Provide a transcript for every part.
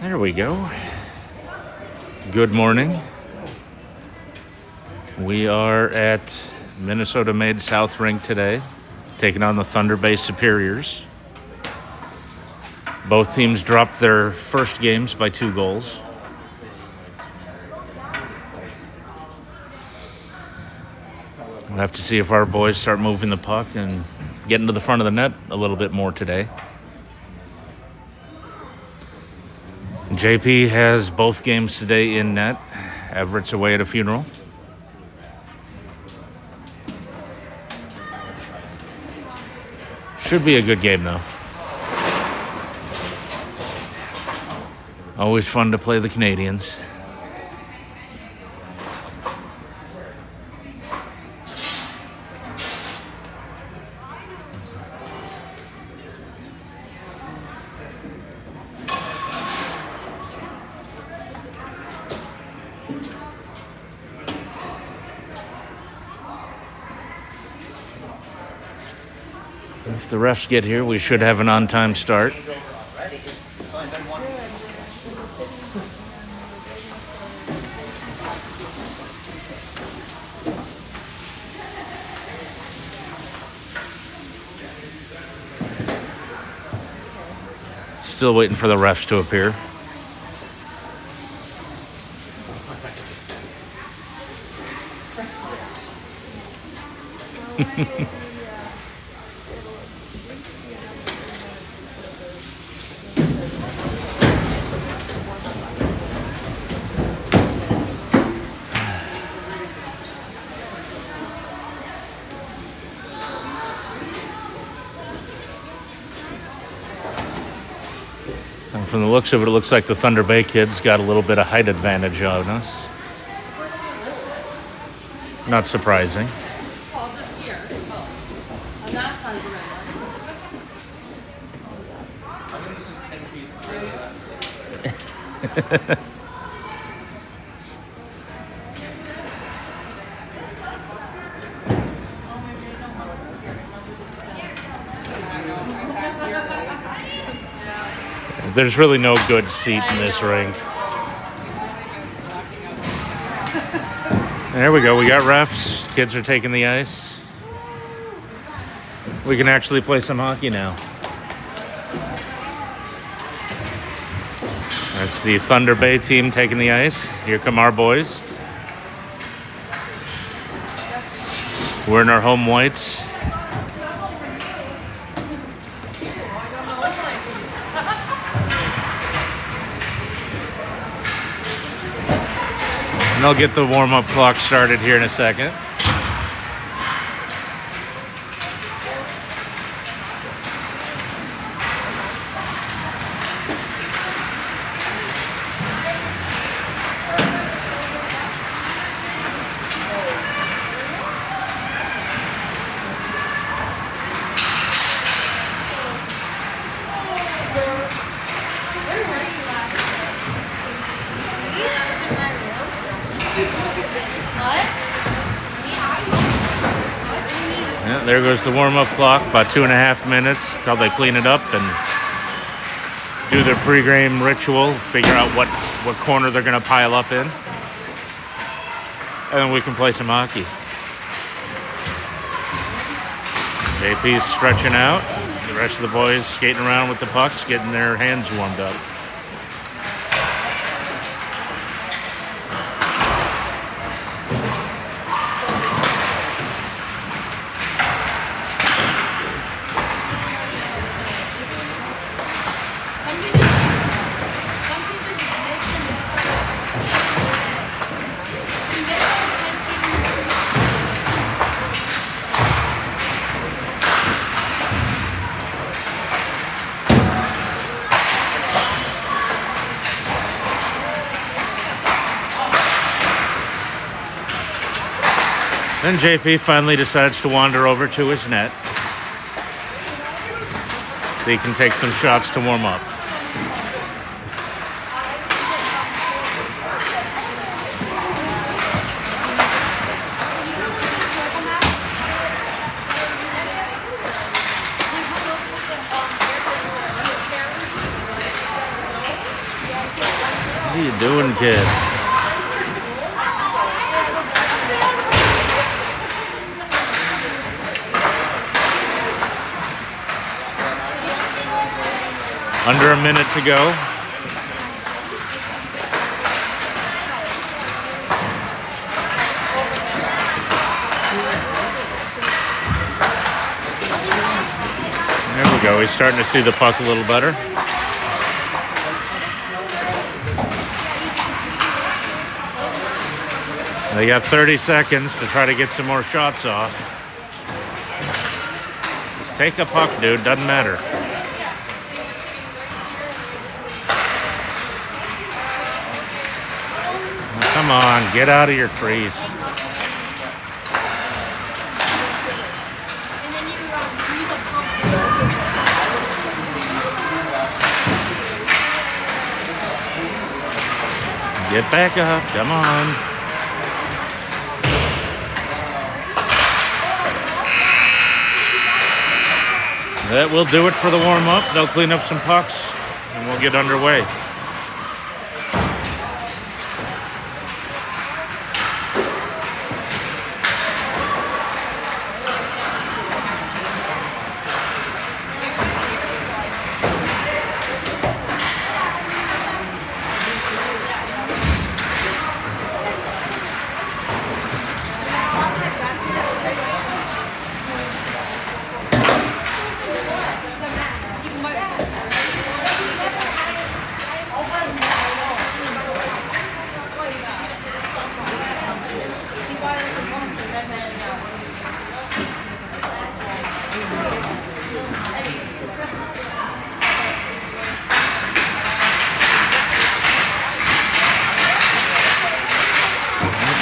There we go. Good morning. We are at Minnesota-made South Rink today, taking on the Thunder Bay Superiors. Both teams dropped their first games by 2 goals. We'll have to see if our boys start moving the puck and getting to the front of the net a little bit more today. JP has both games today in net. Everett's away at a funeral. Should be a good game, though. Always fun to play the Canadians. If the refs get here, we should have an on-time start. Still waiting for the refs to appear. And from the looks of it, it looks like the Thunder Bay kids got a little bit of height advantage on us. Not surprising. Just here. On that side of the river. I'm going to sit 10 feet. There's really no good seat in this rink. There we go. We got refs. Kids are taking the ice. We can actually play some hockey now. That's the Thunder Bay team taking the ice. Here come our boys. We're in our home whites. And I'll get the warm-up clock started here in a second. Yeah, there goes the warm-up clock, about 2.5 minutes until they clean it up and do their pre-game ritual, figure out what corner they're going to pile up in. And then we can play some hockey. JP's stretching out. The rest of the boys skating around with the pucks, getting their hands warmed up. Then JP finally decides to wander over to his net so he can take some shots to warm up. Awesome kid. Under a minute to go. There we go. He's starting to see the puck a little better. They got 30 seconds to try to get some more shots off. Just take a puck, dude. Doesn't matter. Now, come on, get out of your crease. Get back up. Come on. That will do it for the warm-up. They'll clean up some pucks, and we'll get underway.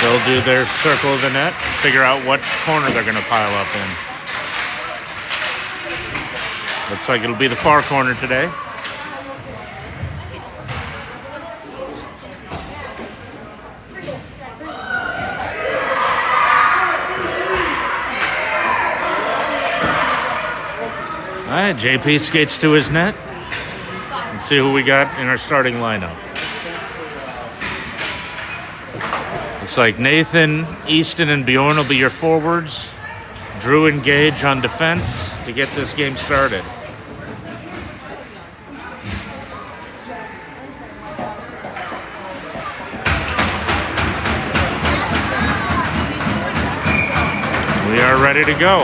They'll do their circle of the net, figure out what corner they're going to pile up in. Looks like it'll be the far corner today. All right, JP skates to his net. Let's see who we got in our starting lineup. Looks like Nathan, Easton, and Bjorn will be your forwards. Drew and Gage on defense to get this game started. We are ready to go.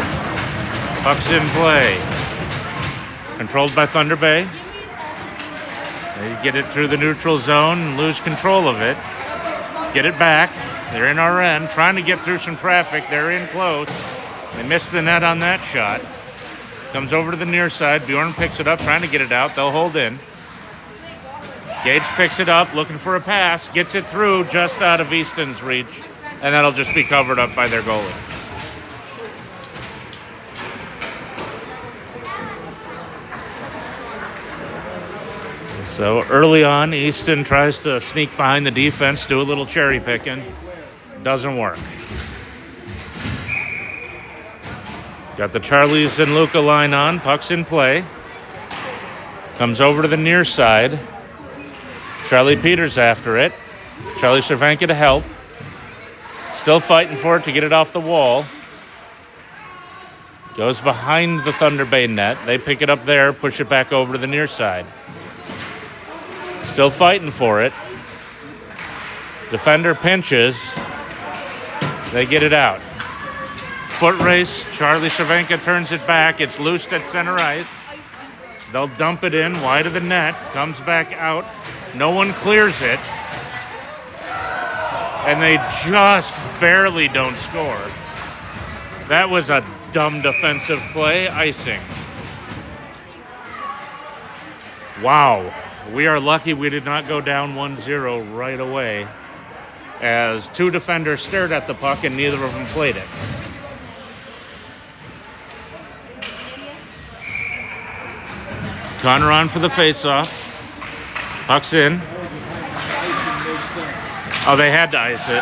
Puck's in play. Controlled by Thunder Bay. They get it through the neutral zone and lose control of it. Get it back. They're in our end, trying to get through some traffic. They're in close. They missed the net on that shot. Comes over to the near side. Bjorn picks it up, trying to get it out. They'll hold in. Gage picks it up, looking for a pass. Gets it through, just out of Easton's reach. And that'll just be covered up by their goalie. So early on, Easton tries to sneak behind the defense, do a little cherry picking. Doesn't work. Got the Charlies and Luca line on. Puck's in play. Comes over to the near side. Charlie Peters after it. Charlie Cervenka to help. Still fighting for it to get it off the wall. Goes behind the Thunder Bay net. They pick it up there, push it back over to the near side. Still fighting for it. Defender pinches. They get it out. Foot race. Charlie Cervenka turns it back. It's loosed at center ice. They'll dump it in wide of the net. Comes back out. No one clears it. And they just barely don't score. That was a dumb defensive play. Icing. Wow. We are lucky we did not go down 1-0 right away, as two defenders stared at the puck and neither of them played it. Connor on for the faceoff. Puck's in. Oh, they had to ice it.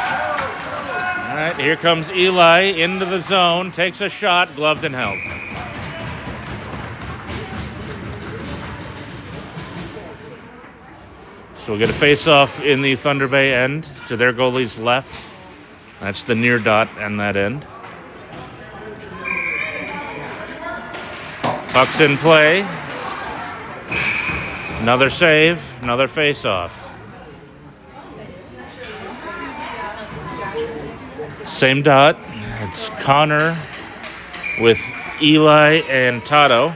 All right, here comes Eli into the zone, takes a shot, gloved and held. So we'll get a face-off in the Thunder Bay end to their goalie's left. That's the near dot and that end. Puck's in play. Another save, another face-off. Same dot. It's Connor with Eli and Tato.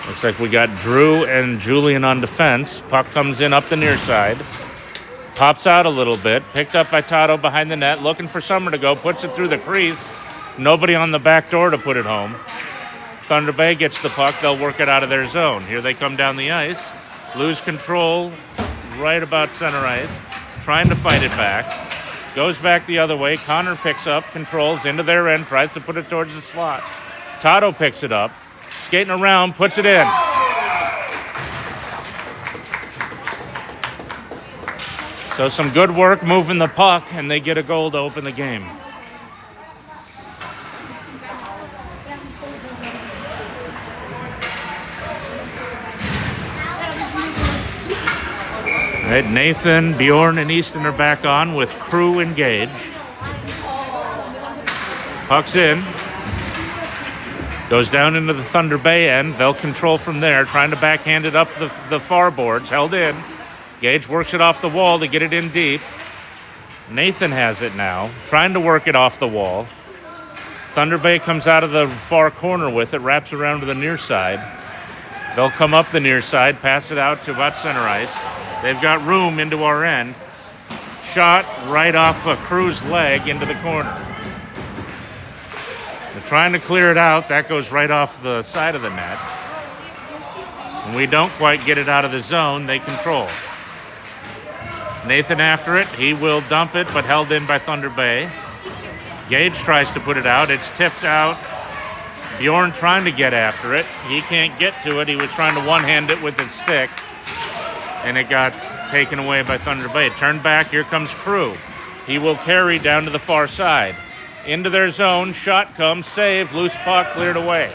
Looks like we got Drew and Julian on defense. Puck comes in up the near side. Pops out a little bit. Picked up by Tato behind the net. Looking for somewhere to go. Puts it through the crease. Nobody on the back door to put it home. Thunder Bay gets the puck. They'll work it out of their zone. Here they come down the ice. Lose control right about center ice. Trying to fight it back. Goes back the other way. Connor picks up, controls into their end, tries to put it towards the slot. Tato picks it up. Skating around, puts it in. So some good work moving the puck, and they get a goal to open the game. All right, Nathan, Bjorn, and Easton are back on with crew engaged. Puck's in. Goes down into the Thunder Bay end. They'll control from there, trying to backhand it up the far boards. Held in. Gage works it off the wall to get it in deep. Nathan has it now, trying to work it off the wall. Thunder Bay comes out of the far corner with it, wraps around to the near side. They'll come up the near side, pass it out to about center ice. They've got room into our end. Shot right off a Crew's leg into the corner. They're trying to clear it out. That goes right off the side of the net. When we don't quite get it out of the zone, they control. Nathan after it. He will dump it, but held in by Thunder Bay. Gage tries to put it out. It's tipped out. Bjorn trying to get after it. He can't get to it. He was trying to one-hand it with his stick, and it got taken away by Thunder Bay. Turned back. Here comes Crew. He will carry down to the far side. Into their zone, shot comes, save, loose puck, cleared away.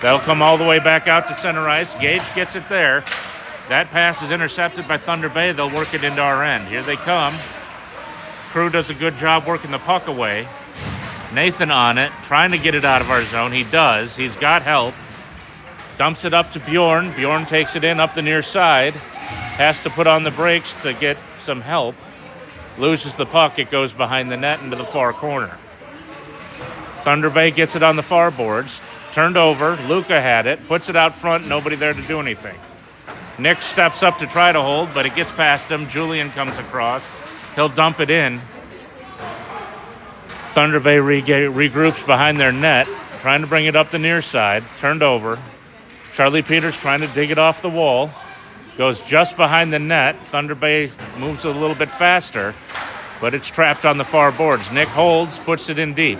That'll come all the way back out to center ice. Gage gets it there. That pass is intercepted by Thunder Bay. They'll work it into our end. Here they come. Crew does a good job working the puck away. Nathan on it, trying to get it out of our zone. He does. He's got help. Dumps it up to Bjorn. Bjorn takes it in up the near side. Has to put on the brakes to get some help. Loses the puck. It goes behind the net into the far corner. Thunder Bay gets it on the far boards. Turned over. Luca had it. Puts it out front. Nobody there to do anything. Nick steps up to try to hold, but it gets past him. Julian comes across. He'll dump it in. Thunder Bay regroups behind their net, trying to bring it up the near side. Turned over. Charlie Peters trying to dig it off the wall. Goes just behind the net. Thunder Bay moves a little bit faster, but it's trapped on the far boards. Nick holds, puts it in deep.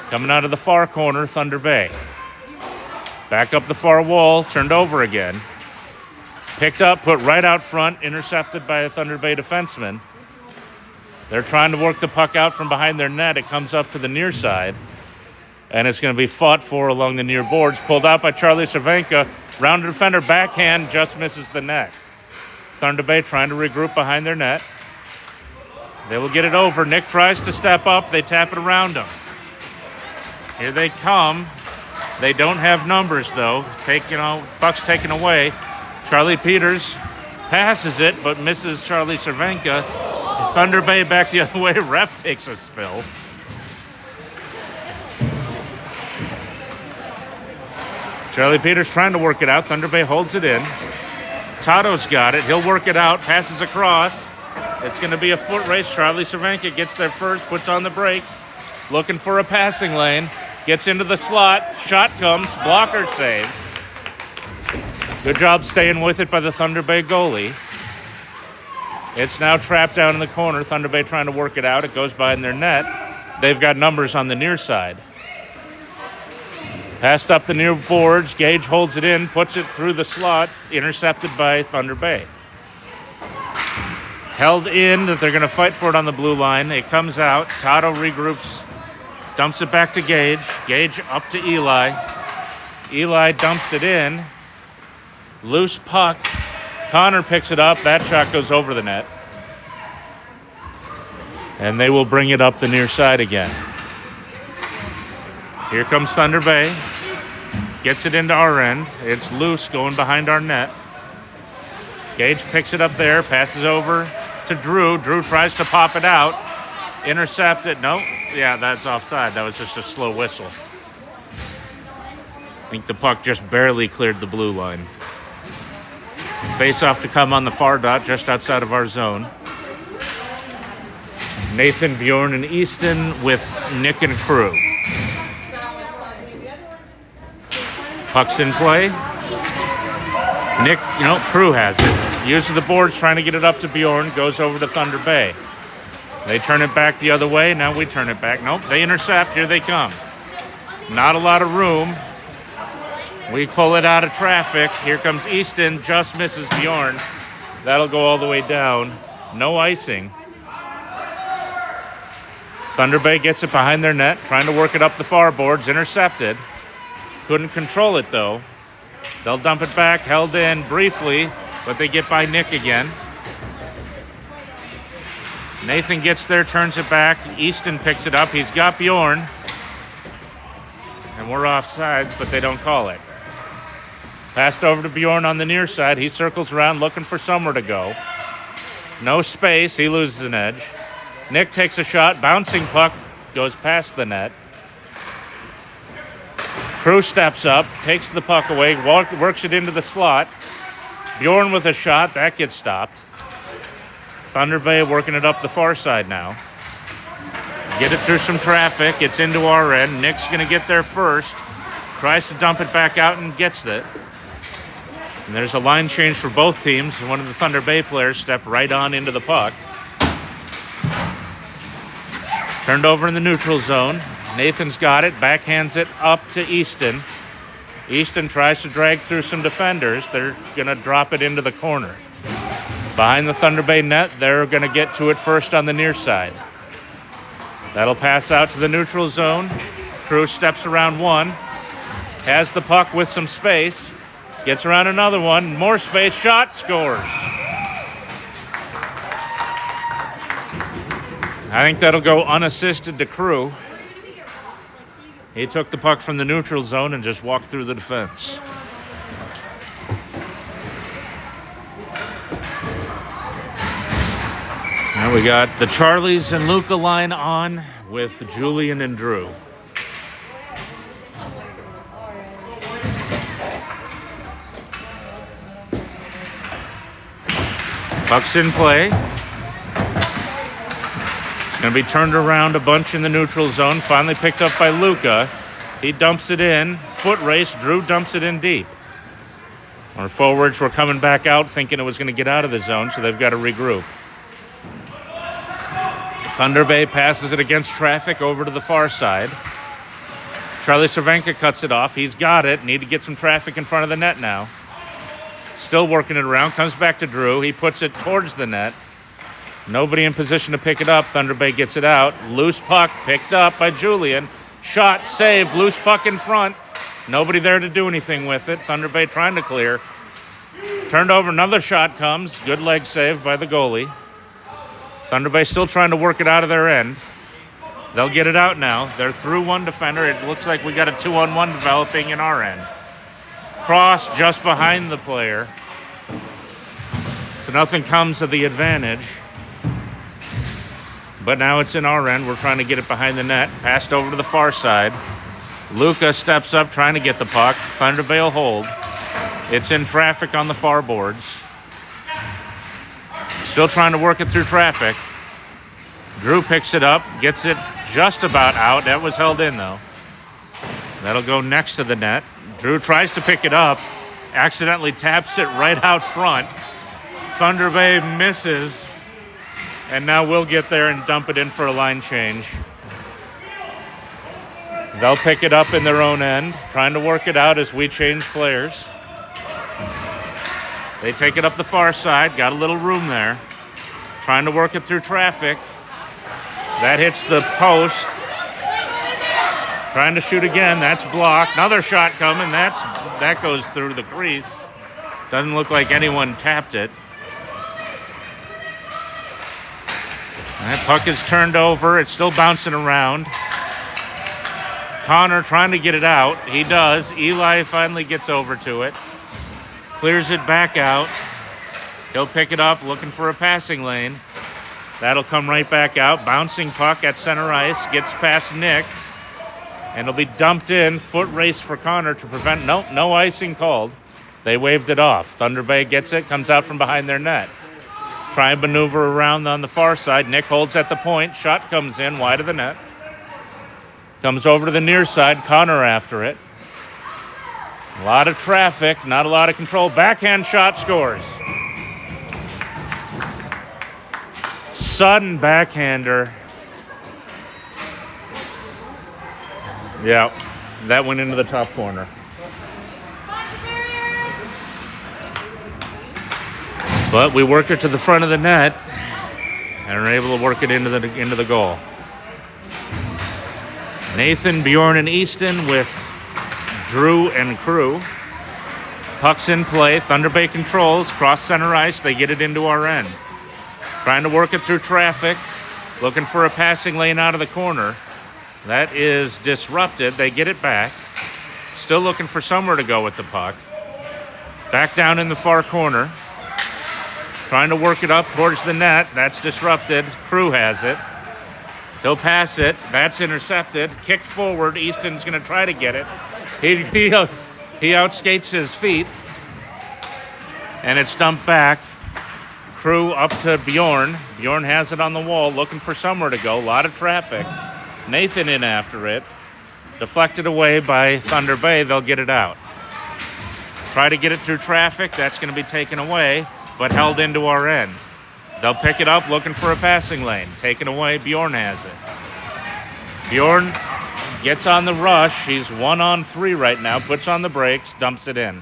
Coming out of the far corner, Thunder Bay. Back up the far wall, turned over again. Picked up, put right out front, intercepted by a Thunder Bay defenseman. They're trying to work the puck out from behind their net. It comes up to the near side, and it's going to be fought for along the near boards. Pulled out by Charlie Cervenka. Round defender, backhand, just misses the net. Thunder Bay trying to regroup behind their net. They will get it over. Nick tries to step up. They tap it around him. Here they come. They don't have numbers, though. Puck's taken away. Charlie Peters passes it, but misses Charlie Cervenka. Thunder Bay back the other way. Ref takes a spill. Charlie Peters trying to work it out. Thunder Bay holds it in. Tato's got it. He'll work it out. Passes across. It's going to be a foot race. Charlie Cervenka gets there first. Puts on the brakes. Looking for a passing lane. Gets into the slot. Shot comes. Blocker save. Good job staying with it by the Thunder Bay goalie. It's now trapped down in the corner. Thunder Bay trying to work it out. It goes behind their net. They've got numbers on the near side. Passed up the near boards. Gage holds it in, puts it through the slot, intercepted by Thunder Bay. Held in, that they're going to fight for it on the blue line. It comes out. Tato regroups, dumps it back to Gage. Gage up to Eli. Eli dumps it in. Loose puck. Connor picks it up. That shot goes over the net. And they will bring it up the near side again. Here comes Thunder Bay. Gets it into our end. It's loose going behind our net. Gage picks it up there, passes over to Drew. Drew tries to pop it out. Intercepted. No. Yeah, that's offside. That was just a slow whistle. I think the puck just barely cleared the blue line. Face off to come on the far dot, just outside of our zone. Nathan, Bjorn, and Easton with Nick and Crew. Puck's in play. Nick, Crew has it. Uses the boards, trying to get it up to Bjorn. Goes over to Thunder Bay. They turn it back the other way. Now we turn it back. Nope, they intercept. Here they come. Not a lot of room. We pull it out of traffic. Here comes Easton. Just misses Bjorn. That'll go all the way down. No icing. Thunder Bay gets it behind their net. Trying to work it up the far boards. Intercepted. Couldn't control it, though. They'll dump it back. Held in briefly, but they get by Nick again. Nathan gets there, turns it back. Easton picks it up. He's got Bjorn. And we're offsides, but they don't call it. Passed over to Bjorn on the near side. He circles around looking for somewhere to go. No space. He loses an edge. Nick takes a shot. Bouncing puck goes past the net. Crew steps up, takes the puck away, works it into the slot. Bjorn with a shot. That gets stopped. Thunder Bay working it up the far side now. Get it through some traffic. It's into our end. Nick's going to get there first. Tries to dump it back out and gets it. And there's a line change for both teams. One of the Thunder Bay players stepped right on into the puck. Turned over in the neutral zone. Nathan's got it. Backhands it up to Easton. Easton tries to drag through some defenders. They're going to drop it into the corner. Behind the Thunder Bay net, they're going to get to it first on the near side. That'll pass out to the neutral zone. Crew steps around one. Has the puck with some space. Gets around another one. More space. Shot. Scores. I think that'll go unassisted to Crew. He took the puck from the neutral zone and just walked through the defense. Now we got the Charlies and Luca line on with Julian and Drew. Puck's in play. It's going to be turned around a bunch in the neutral zone. Finally picked up by Luca. He dumps it in. Foot race. Drew dumps it in deep. Our forwards were coming back out thinking it was going to get out of the zone, so they've got to regroup. Thunder Bay passes it against traffic over to the far side. Charlie Cervenka cuts it off. He's got it. Need to get some traffic in front of the net now. Still working it around. Comes back to Drew. He puts it towards the net. Nobody in position to pick it up. Thunder Bay gets it out. Loose puck picked up by Julian. Shot, save, loose puck in front. Nobody there to do anything with it. Thunder Bay trying to clear. Turned over, another shot comes. Good leg save by the goalie. Thunder Bay still trying to work it out of their end. They'll get it out now. They're through one defender. It looks like we got a 2-on-1 developing in our end. Cross just behind the player. So nothing comes of the advantage. But now it's in our end. We're trying to get it behind the net. Passed over to the far side. Luca steps up trying to get the puck. Thunder Bay will hold. It's in traffic on the far boards. Still trying to work it through traffic. Drew picks it up, gets it just about out. That was held in, though. That'll go next to the net. Drew tries to pick it up, accidentally taps it right out front. Thunder Bay misses, and now we'll get there and dump it in for a line change. They'll pick it up in their own end, trying to work it out as we change players. They take it up the far side, got a little room there. Trying to work it through traffic. That hits the post. Trying to shoot again, that's blocked. Another shot coming, that goes through the crease. Doesn't look like anyone tapped it. That puck is turned over. It's still bouncing around. Connor trying to get it out. He does. Eli finally gets over to it. Clears it back out. He'll pick it up, looking for a passing lane. That'll come right back out. Bouncing puck at center ice. Gets past Nick. And it'll be dumped in. Foot race for Connor to prevent... Nope, no icing called. They waved it off. Thunder Bay gets it. Comes out from behind their net. Try and maneuver around on the far side. Nick holds at the point. Shot comes in wide of the net. Comes over to the near side. Connor after it. A lot of traffic. Not a lot of control. Backhand shot scores. Sudden backhander. Yeah, that went into the top corner. But we worked it to the front of the net and are able to work it into the goal. Nathan, Bjorn, and Easton with Drew and crew. Puck's in play. Thunder Bay controls. Cross center ice. They get it into our end. Trying to work it through traffic. Looking for a passing lane out of the corner. That is disrupted. They get it back. Still looking for somewhere to go with the puck. Back down in the far corner. Trying to work it up towards the net. That's disrupted. Crew has it. He'll pass it. That's intercepted. Kick forward. Easton's going to try to get it. He outskates his feet. And it's dumped back. Crew up to Bjorn. Bjorn has it on the wall, looking for somewhere to go. A lot of traffic. Nathan in after it. Deflected away by Thunder Bay. They'll get it out. Try to get it through traffic. That's going to be taken away, but held into our end. They'll pick it up, looking for a passing lane. Taken away, Bjorn has it. Bjorn gets on the rush. He's 1-on-3 right now. Puts on the brakes, dumps it in.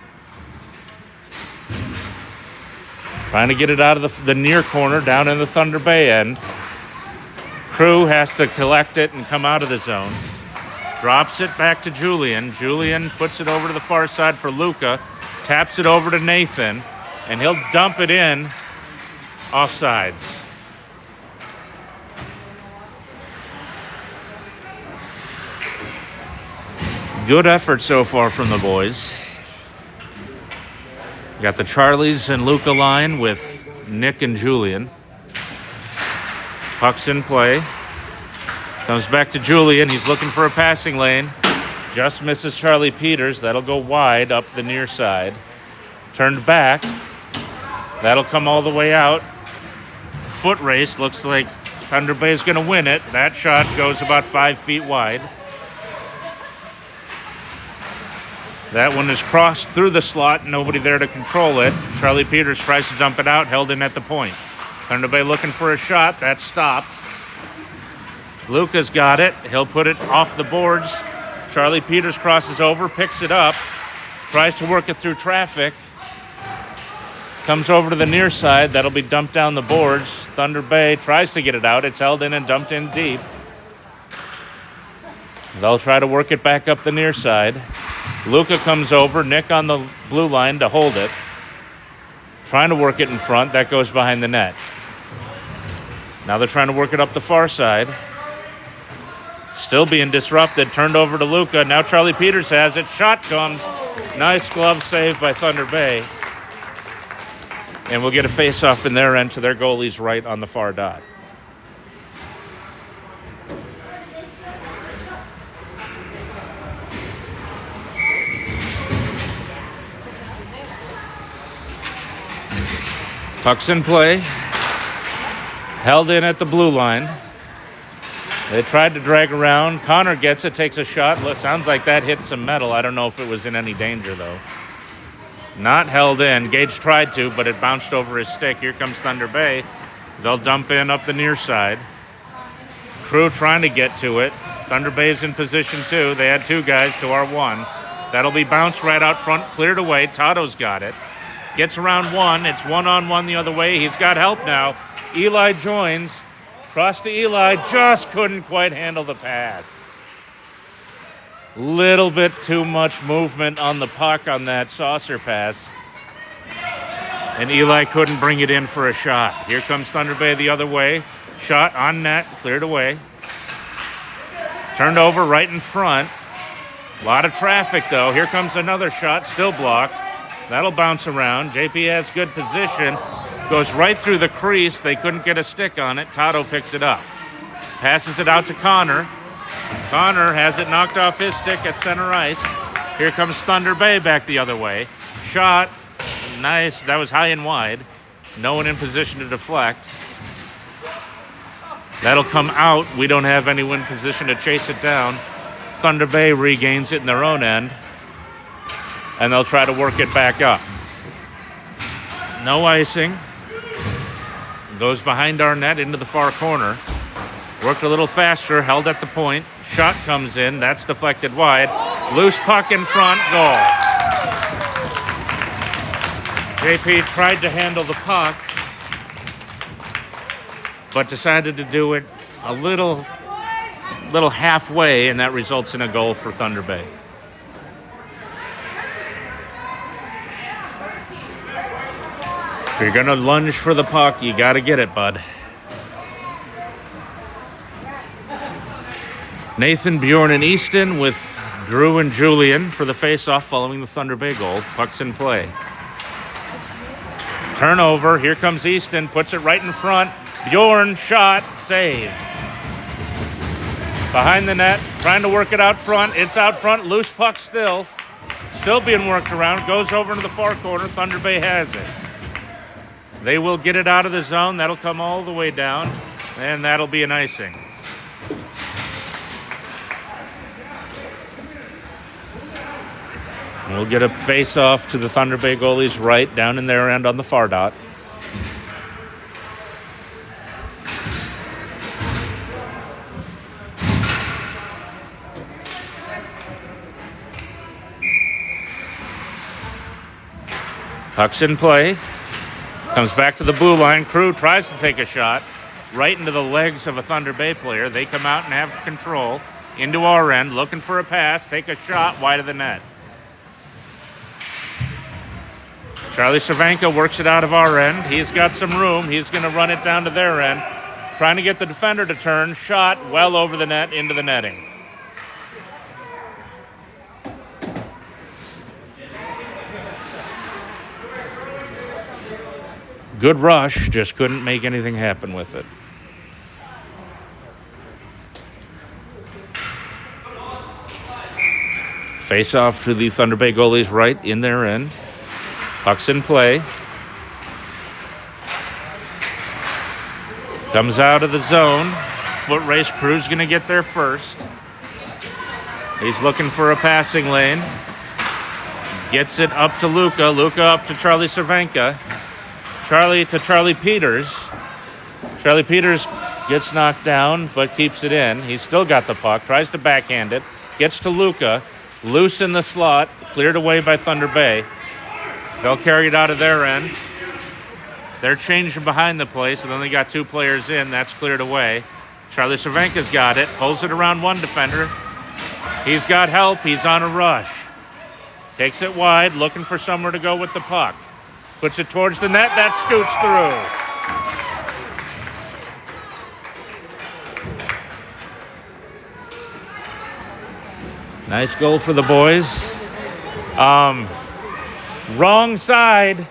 Trying to get it out of the near corner, down in the Thunder Bay end. Crew has to collect it and come out of the zone. Drops it back to Julian. Julian puts it over to the far side for Luca. Taps it over to Nathan. And he'll dump it in. Offsides. Good effort so far from the boys. Got the Charlies and Luca line with Nick and Julian. Puck's in play. Comes back to Julian. He's looking for a passing lane. Just misses Charlie Peters. That'll go wide up the near side. Turned back. That'll come all the way out. Foot race. Looks like Thunder Bay is going to win it. That shot goes about 5 feet wide. That one is crossed through the slot. Nobody there to control it. Charlie Peters tries to dump it out. Held in at the point. Thunder Bay looking for a shot. That's stopped. Luca's got it. He'll put it off the boards. Charlie Peters crosses over, picks it up, tries to work it through traffic. Comes over to the near side. That'll be dumped down the boards. Thunder Bay tries to get it out. It's held in and dumped in deep. They'll try to work it back up the near side. Luca comes over. Nick on the blue line to hold it. Trying to work it in front. That goes behind the net. Now they're trying to work it up the far side. Still being disrupted. Turned over to Luca. Now Charlie Peters has it. Shot comes. Nice glove save by Thunder Bay. And we'll get a face-off in their end to their goalies right on the far dot. Puck's in play. Held in at the blue line. They tried to drag around. Connor gets it, takes a shot. Sounds like that hit some metal. I don't know if it was in any danger, though. Not held in. Gage tried to, but it bounced over his stick. Here comes Thunder Bay. They'll dump in up the near side. Crew trying to get to it. Thunder Bay's in position too. They had two guys to our one. That'll be bounced right out front, cleared away. Tato's got it. Gets around one. It's 1-on-1 the other way. He's got help now. Eli joins. Cross to Eli. Just couldn't quite handle the pass. Little bit too much movement on the puck on that saucer pass. And Eli couldn't bring it in for a shot. Here comes Thunder Bay the other way. Shot on net, cleared away. Turned over right in front. A lot of traffic, though. Here comes another shot, still blocked. That'll bounce around. JP has good position. Goes right through the crease. They couldn't get a stick on it. Tato picks it up. Passes it out to Connor. Connor has it knocked off his stick at center ice. Here comes Thunder Bay back the other way. Shot. Nice. That was high and wide. No one in position to deflect. That'll come out. We don't have anyone in position to chase it down. Thunder Bay regains it in their own end. And they'll try to work it back up. No icing. Goes behind our net into the far corner. Worked a little faster. Held at the point. Shot comes in. That's deflected wide. Loose puck in front. Goal. JP tried to handle the puck, but decided to do it a little halfway, and that results in a goal for Thunder Bay. If you're gonna lunge for the puck, you gotta get it, bud. Nathan, Bjorn, and Easton with Drew and Julian for the face-off following the Thunder Bay goal. Puck's in play. Turnover. Here comes Easton. Puts it right in front. Bjorn, shot, save. Behind the net. Trying to work it out front. It's out front. Loose puck still. Still being worked around. Goes over into the far corner. Thunder Bay has it. They will get it out of the zone. That'll come all the way down. And that'll be an icing. We'll get a face-off to the Thunder Bay goalie's right, down in their end on the far dot. Puck's in play. Comes back to the blue line. Crew tries to take a shot right into the legs of a Thunder Bay player. They come out and have control into our end, looking for a pass, take a shot wide of the net. Charlie Cervenka works it out of our end. He's got some room. He's going to run it down to their end. Trying to get the defender to turn. Shot well over the net into the netting. Good rush, just couldn't make anything happen with it. Face off to the Thunder Bay goalies right in their end. Puck's in play. Comes out of the zone. Foot race. Crew's going to get there first. He's looking for a passing lane. Gets it up to Luca. Luca up to Charlie Cervenka. Charlie to Charlie Peters. Charlie Peters gets knocked down but keeps it in. He's still got the puck. Tries to backhand it. Gets to Luca. Loose in the slot. Cleared away by Thunder Bay. They'll carry it out of their end. They're changing behind the play, so then they got two players in. That's cleared away. Charlie Cervenka's got it. Pulls it around one defender. He's got help. He's on a rush. Takes it wide, looking for somewhere to go with the puck. Puts it towards the net. That scoots through. Nice goal for the boys. Wrong side.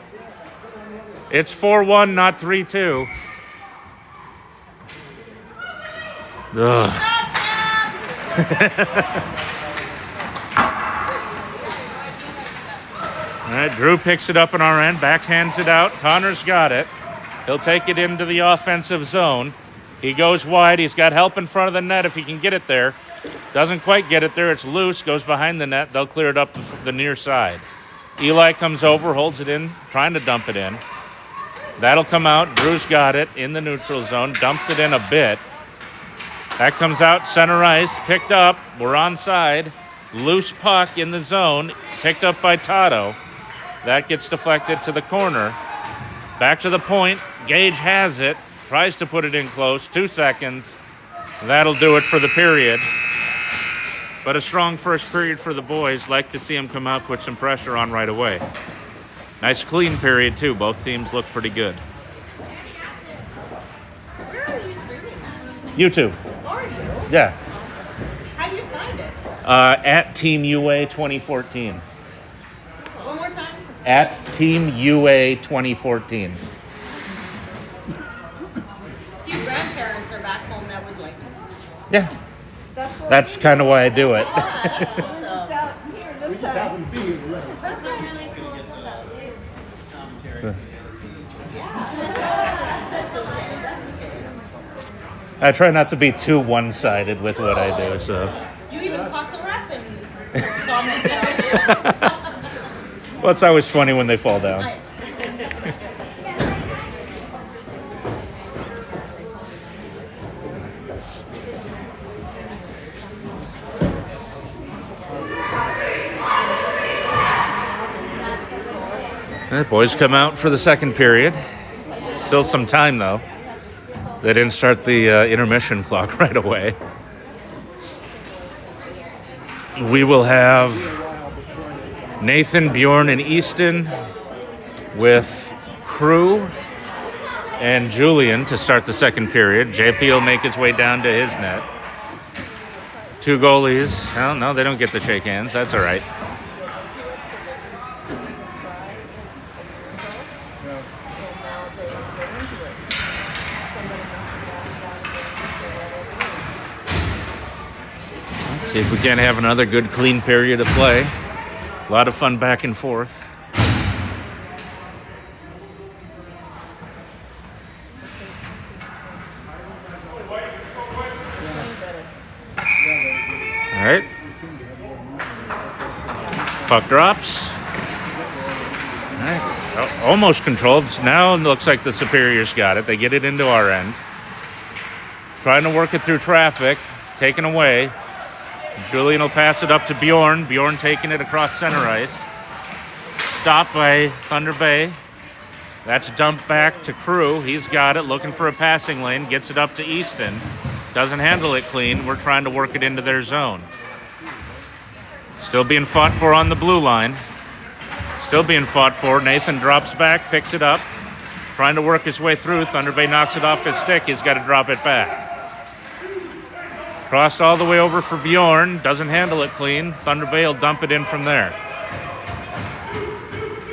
It's 4-1, not 3-2. Ugh. All right, Drew picks it up on our end, backhands it out. Connor's got it. He'll take it into the offensive zone. He goes wide. He's got help in front of the net if he can get it there. Doesn't quite get it there. It's loose, goes behind the net. They'll clear it up the near side. Eli comes over, holds it in, trying to dump it in. That'll come out. Drew's got it in the neutral zone, dumps it in a bit. That comes out, center ice, picked up. We're onside. Loose puck in the zone, picked up by Tato. That gets deflected to the corner. Back to the point. Gage has it, tries to put it in close. 2 seconds. That'll do it for the period. But a strong first period for the boys. Like to see them come out, put some pressure on right away. Nice clean period, too. Both teams look pretty good. Where are you streaming that? YouTube. Are you? Yeah. How do you find it? At Team UA 2014. One more time? At Team UA 2014. Few grandparents are back home that would like to watch. Yeah. That's kind of why I do it. So, that's a really cool setup. I try not to be too one-sided with what I do, so. You even caught the ref in commentary. Well, it's always funny when they fall down. The boys come out for the second period. Still some time, though. They didn't start the intermission clock right away. We will have Nathan, Bjorn, and Easton with Crew and Julian to start the second period. JP will make his way down to his net. Two goalies. Well, no, they don't get to shake hands. That's all right. Let's see if we can't have another good, clean period of play. A lot of fun back and forth. All right. Puck drops. All right. Almost controlled. Now it looks like the Superiors got it. They get it into our end. Trying to work it through traffic. Taken away. Julian will pass it up to Bjorn. Bjorn taking it across center ice. Stopped by Thunder Bay. That's dumped back to Crew. He's got it, looking for a passing lane. Gets it up to Easton. Doesn't handle it clean. We're trying to work it into their zone. Still being fought for on the blue line. Still being fought for. Nathan drops back, picks it up. Trying to work his way through. Thunder Bay knocks it off his stick. He's got to drop it back. Crossed all the way over for Bjorn. Doesn't handle it clean. Thunder Bay will dump it in from there.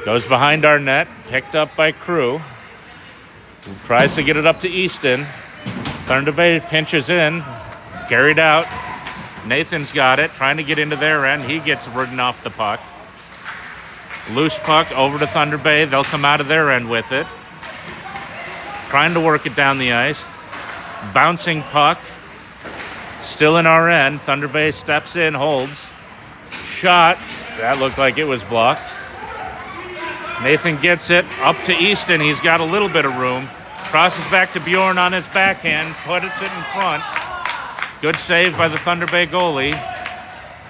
Goes behind our net. Picked up by Crew. Tries to get it up to Easton. Thunder Bay pinches in. Carried out. Nathan's got it. Trying to get into their end. He gets ridden off the puck. Loose puck over to Thunder Bay. They'll come out of their end with it. Trying to work it down the ice. Bouncing puck. Still in our end. Thunder Bay steps in, holds. Shot. That looked like it was blocked. Nathan gets it up to Easton. He's got a little bit of room. Crosses back to Bjorn on his backhand. Puts it in front. Good save by the Thunder Bay goalie.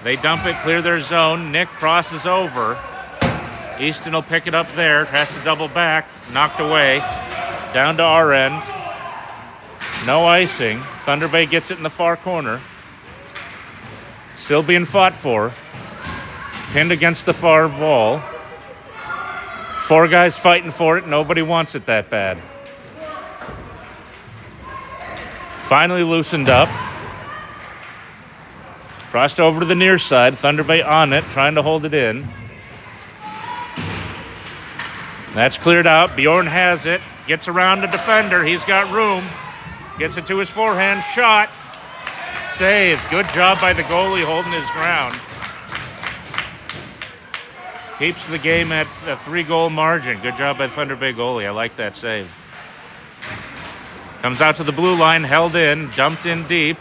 They dump it, clear their zone. Nick crosses over. Easton will pick it up there. Has to double back. Knocked away. Down to our end. No icing. Thunder Bay gets it in the far corner. Still being fought for. Pinned against the far wall. Four guys fighting for it. Nobody wants it that bad. Finally loosened up. Crossed over to the near side. Thunder Bay on it, trying to hold it in. That's cleared out. Bjorn has it. Gets around the defender. He's got room. Gets it to his forehand. Shot. Save. Good job by the goalie holding his ground. Keeps the game at a 3-goal margin. Good job by Thunder Bay goalie. I like that save. Comes out to the blue line. Held in. Dumped in deep.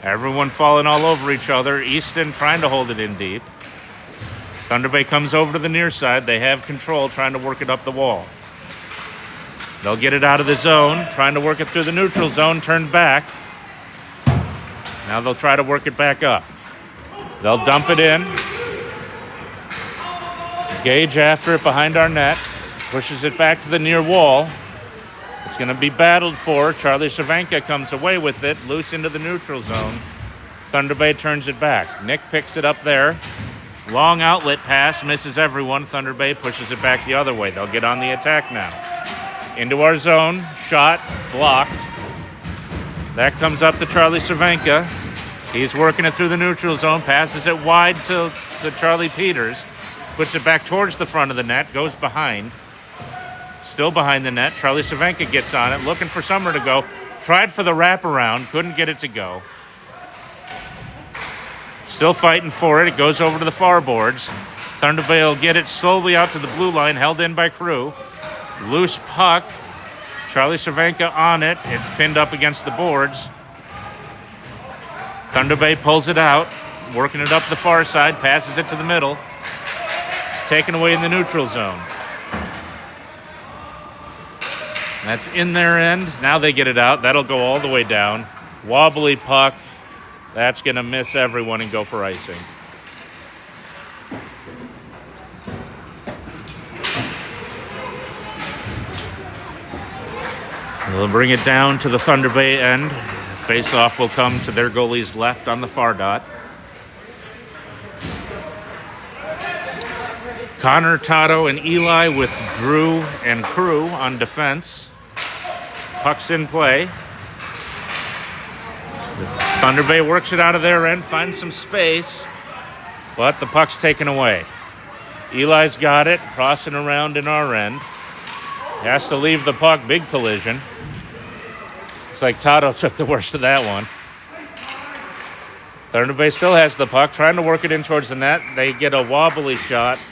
Everyone falling all over each other. Easton trying to hold it in deep. Thunder Bay comes over to the near side. They have control, trying to work it up the wall. They'll get it out of the zone, trying to work it through the neutral zone, turned back. Now they'll try to work it back up. They'll dump it in. Gage after it behind our net. Pushes it back to the near wall. It's going to be battled for. Charlie Cervenka comes away with it, loose into the neutral zone. Thunder Bay turns it back. Nick picks it up there. Long outlet pass, misses everyone. Thunder Bay pushes it back the other way. They'll get on the attack now. Into our zone, shot, blocked. That comes up to Charlie Cervenka. He's working it through the neutral zone, passes it wide to Charlie Peters. Puts it back towards the front of the net, goes behind. Still behind the net. Charlie Cervenka gets on it, looking for somewhere to go. Tried for the wraparound, couldn't get it to go. Still fighting for it. It goes over to the far boards. Thunder Bay will get it slowly out to the blue line, held in by Crew. Loose puck. Charlie Cervenka on it. It's pinned up against the boards. Thunder Bay pulls it out, working it up the far side, passes it to the middle. Taken away in the neutral zone. That's in their end. Now they get it out. That'll go all the way down. Wobbly puck. That's going to miss everyone and go for icing. They'll bring it down to the Thunder Bay end. Face-off will come to their goalie's left on the far dot. Connor, Tato, and Eli with Drew and Crew on defense. Puck's in play. Thunder Bay works it out of their end, finds some space, but the puck's taken away. Eli's got it, crossing around in our end. He has to leave the puck, big collision. Looks like Tato took the worst of that one. Thunder Bay still has the puck, trying to work it in towards the net. They get a wobbly shot,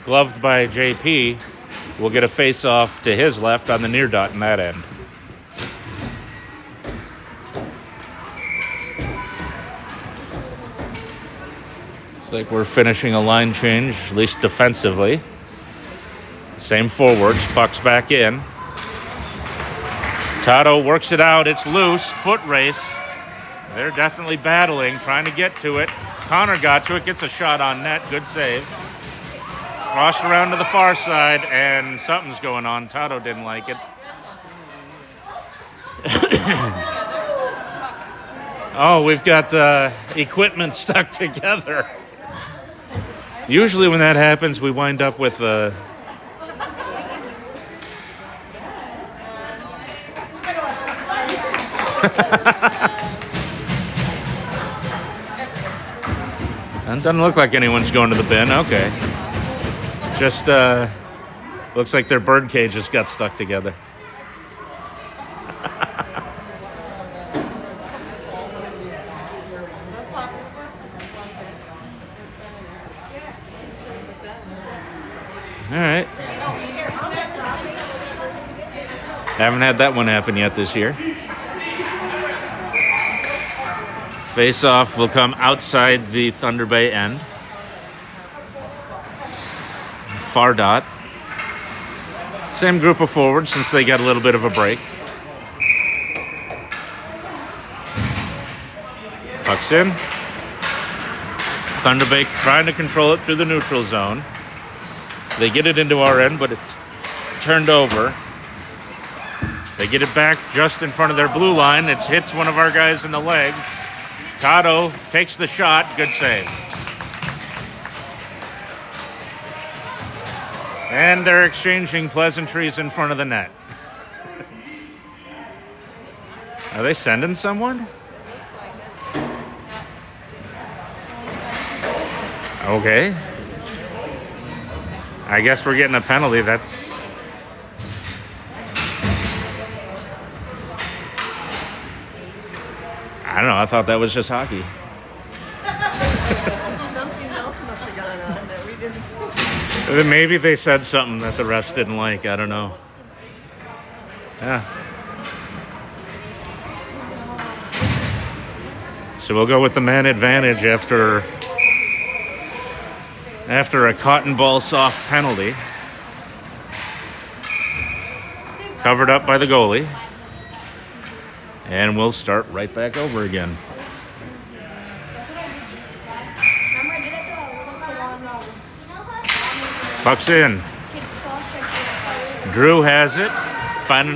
gloved by JP. We'll get a face-off to his left on the near dot in that end. Looks like we're finishing a line change, at least defensively. Same forwards, puck's back in. Tato works it out, it's loose, foot race. They're definitely battling, trying to get to it. Connor got to it, gets a shot on net, good save. Crossed around to the far side, and something's going on. Tato didn't like it. Oh, we've got equipment stuck together. Usually when that happens, we wind up with It doesn't look like anyone's going to the bin. Okay. Just looks like their bird cage just got stuck together. All right. Haven't had that one happen yet this year. Face-off will come outside the Thunder Bay end. Far dot. Same group of forwards since they got a little bit of a break. Puck's in. Thunder Bay trying to control it through the neutral zone. They get it into our end, but it's turned over. They get it back just in front of their blue line. It hits one of our guys in the legs. Tato takes the shot. Good save. And they're exchanging pleasantries in front of the net. Are they sending someone? Okay. I guess we're getting a penalty. That's... I don't know. I thought that was just hockey. Something else must have gone on that we didn't see. Maybe they said something that the refs didn't like. I don't know. Yeah. So we'll go with the man advantage after a cotton ball soft penalty. Covered up by the goalie. And we'll start right back over again. Puck's in. Drew has it.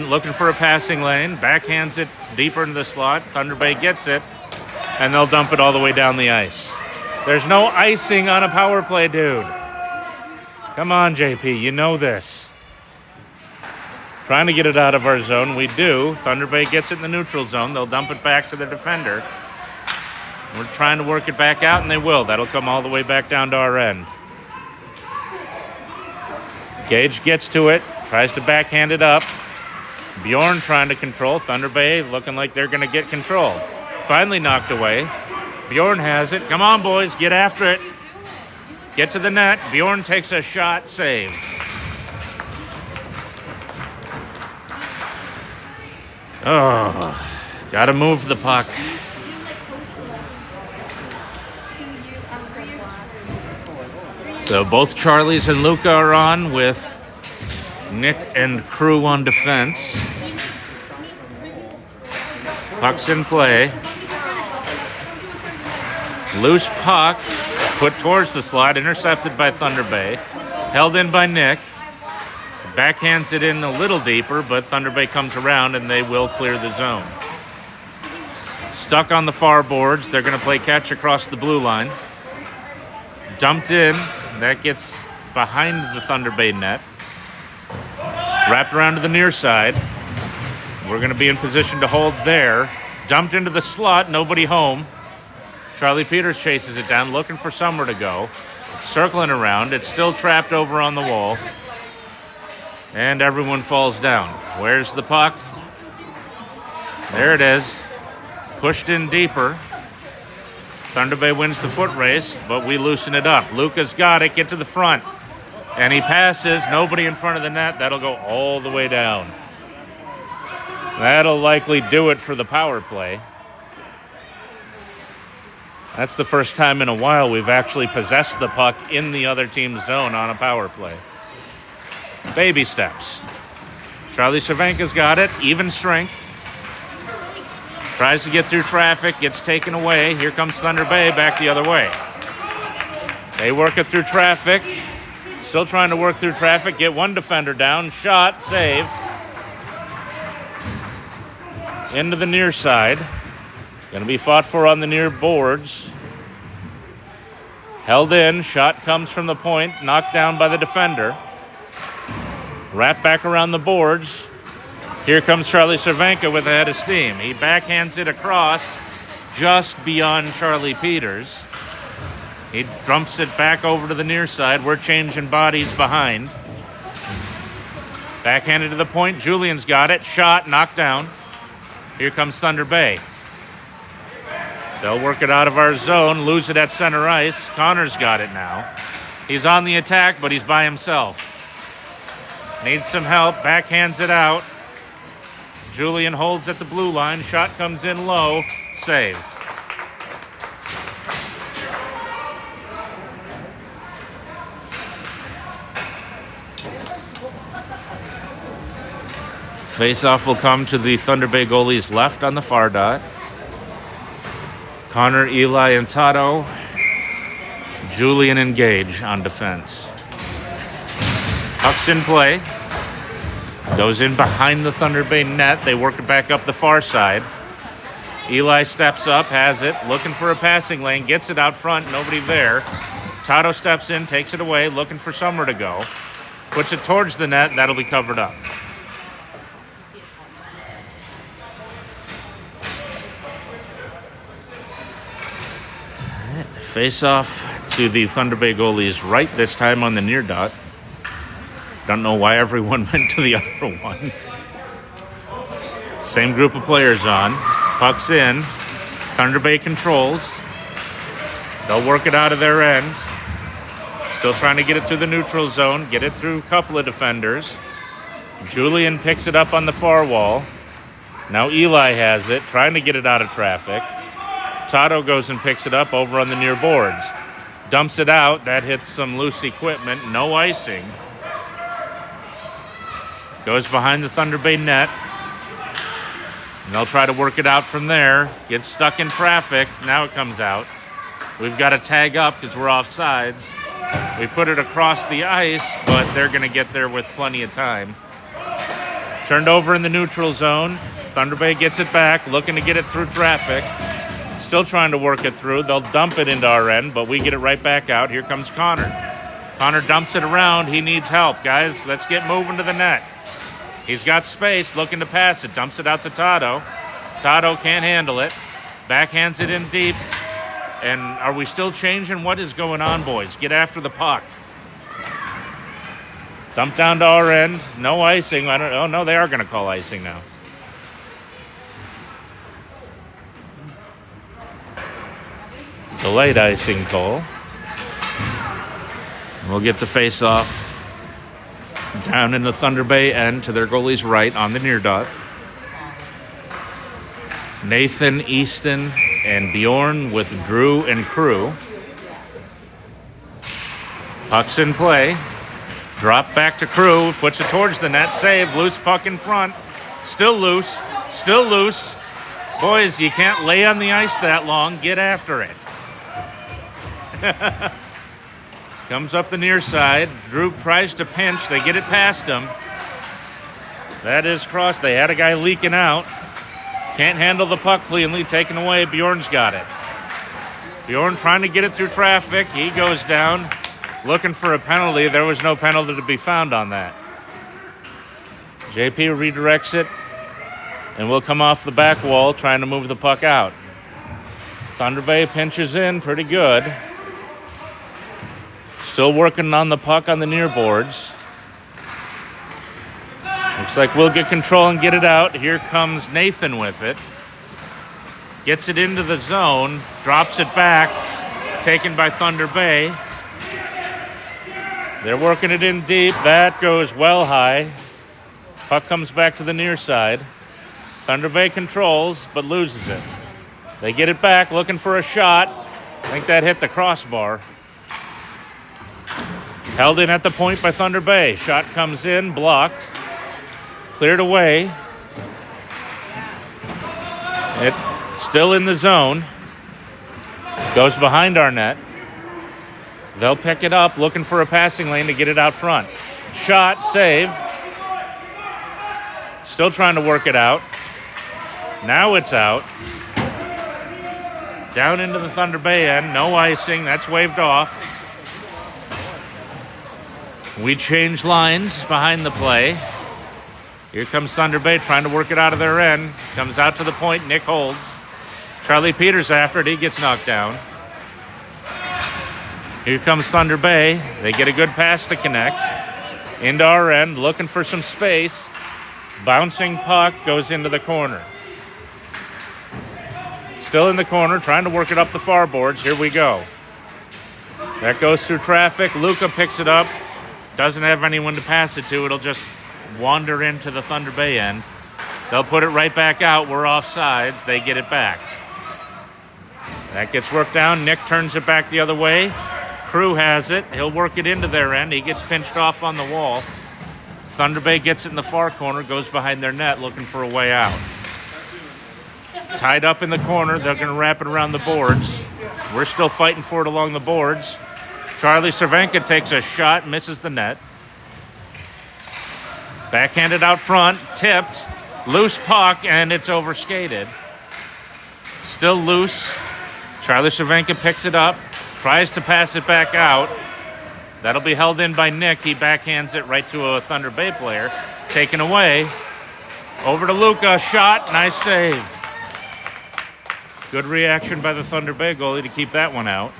Looking for a passing lane. Backhands it deeper into the slot. Thunder Bay gets it. And they'll dump it all the way down the ice. There's no icing on a power play, dude. Come on, JP, you know this. Trying to get it out of our zone. We do. Thunder Bay gets it in the neutral zone. They'll dump it back to the defender. We're trying to work it back out, and they will. That'll come all the way back down to our end. Gage gets to it, tries to backhand it up. Bjorn trying to control. Thunder Bay looking like they're going to get control. Finally knocked away. Bjorn has it. Come on, boys, get after it. Get to the net. Bjorn takes a shot, save. Oh, gotta move the puck. So both Charlies and Luca are on with Nick and crew on defense. Puck's in play. Loose puck put towards the slot, intercepted by Thunder Bay. Held in by Nick. Backhands it in a little deeper, but Thunder Bay comes around and they will clear the zone. Stuck on the far boards. They're going to play catch across the blue line. Dumped in. That gets behind the Thunder Bay net. Wrapped around to the near side. We're going to be in position to hold there. Dumped into the slot. Nobody home. Charlie Peters chases it down, looking for somewhere to go. Circling around. It's still trapped over on the wall. And everyone falls down. Where's the puck? There it is. Pushed in deeper. Thunder Bay wins the foot race, but we loosen it up. Luca's got it. Get to the front. And he passes. Nobody in front of the net. That'll go all the way down. That'll likely do it for the power play. That's the first time in a while we've actually possessed the puck in the other team's zone on a power play. Baby steps. Charlie Cervenka's got it. Even strength. Tries to get through traffic. Gets taken away. Here comes Thunder Bay back the other way. They work it through traffic. Still trying to work through traffic. Get one defender down. Shot. Save. Into the near side. Going to be fought for on the near boards. Held in. Shot comes from the point. Knocked down by the defender. Wrapped back around the boards. Here comes Charlie Cervenka with a head of steam. He backhands it across just beyond Charlie Peters. He dumps it back over to the near side. We're changing bodies behind. Backhanded to the point. Julian's got it. Shot, knocked down. Here comes Thunder Bay. They'll work it out of our zone, lose it at center ice. Connor's got it now. He's on the attack, but he's by himself. Needs some help. Backhands it out. Julian holds at the blue line. Shot comes in low. Save. Face-off will come to the Thunder Bay goalie's left on the far dot. Connor, Eli, and Tato. Julian and Gage on defense. Puck's in play. Goes in behind the Thunder Bay net. They work it back up the far side. Eli steps up, has it, looking for a passing lane, gets it out front, nobody there. Tato steps in, takes it away, looking for somewhere to go. Puts it towards the net, that'll be covered up. Face off to the Thunder Bay goalie's right, this time on the near dot. Don't know why everyone went to the other one. Same group of players on. Puck's in. Thunder Bay controls. They'll work it out of their end. Still trying to get it through the neutral zone. Get it through a couple of defenders. Julian picks it up on the far wall. Now Eli has it, trying to get it out of traffic. Tato goes and picks it up over on the near boards. Dumps it out. That hits some loose equipment. No icing. Goes behind the Thunder Bay net. And they'll try to work it out from there. Gets stuck in traffic. Now it comes out. We've got to tag up because we're off sides. We put it across the ice, but they're going to get there with plenty of time. Turned over in the neutral zone. Thunder Bay gets it back, looking to get it through traffic. Still trying to work it through. They'll dump it into our end, but we get it right back out. Here comes Connor. Connor dumps it around. He needs help, guys. Let's get moving to the net. He's got space, looking to pass it. Dumps it out to Tado. Tado can't handle it. Backhands it in deep. And are we still changing? What is going on, boys? Get after the puck. Dump down to our end. No icing. Oh, no, they are going to call icing now. Delayed icing call. We'll get the face-off down in the Thunder Bay end to their goalie's right on the near dot. Nathan, Easton, and Bjorn with Drew and crew. Puck's in play. Drop back to crew. Puts it towards the net. Save. Loose puck in front. Still loose. Still loose. Boys, you can't lay on the ice that long. Get after it. Comes up the near side. Drew tries to pinch. They get it past him. That is crossed. They had a guy leaking out. Can't handle the puck cleanly. Taken away. Bjorn's got it. Bjorn trying to get it through traffic. He goes down. Looking for a penalty. There was no penalty to be found on that. JP redirects it. And we'll come off the back wall trying to move the puck out. Thunder Bay pinches in pretty good. Still working on the puck on the near boards. Looks like we'll get control and get it out. Here comes Nathan with it. Gets it into the zone. Drops it back. Taken by Thunder Bay. They're working it in deep. That goes well high. Puck comes back to the near side. Thunder Bay controls, but loses it. They get it back, looking for a shot. I think that hit the crossbar. Held in at the point by Thunder Bay. Shot comes in, blocked. Cleared away. It's still in the zone. Goes behind our net. They'll pick it up, looking for a passing lane to get it out front. Shot, save. Still trying to work it out. Now it's out. Down into the Thunder Bay end. No icing. That's waved off. We change lines behind the play. Here comes Thunder Bay trying to work it out of their end. Comes out to the point. Nick holds. Charlie Peters after it. He gets knocked down. Here comes Thunder Bay. They get a good pass to connect. Into our end. Looking for some space. Bouncing puck goes into the corner. Still in the corner. Trying to work it up the far boards. Here we go. That goes through traffic. Luca picks it up. Doesn't have anyone to pass it to. It'll just wander into the Thunder Bay end. They'll put it right back out. We're offsides. They get it back. That gets worked down. Nick turns it back the other way. Crew has it. He'll work it into their end. He gets pinched off on the wall. Thunder Bay gets it in the far corner. Goes behind their net looking for a way out. Tied up in the corner. They're going to wrap it around the boards. We're still fighting for it along the boards. Charlie Cervenka takes a shot, misses the net. Backhanded out front, tipped, loose puck, and it's overskated. Still loose. Charlie Cervenka picks it up, tries to pass it back out. That'll be held in by Nick. He backhands it right to a Thunder Bay player. Taken away. Over to Luca, shot, nice save. Good reaction by the Thunder Bay goalie to keep that one out.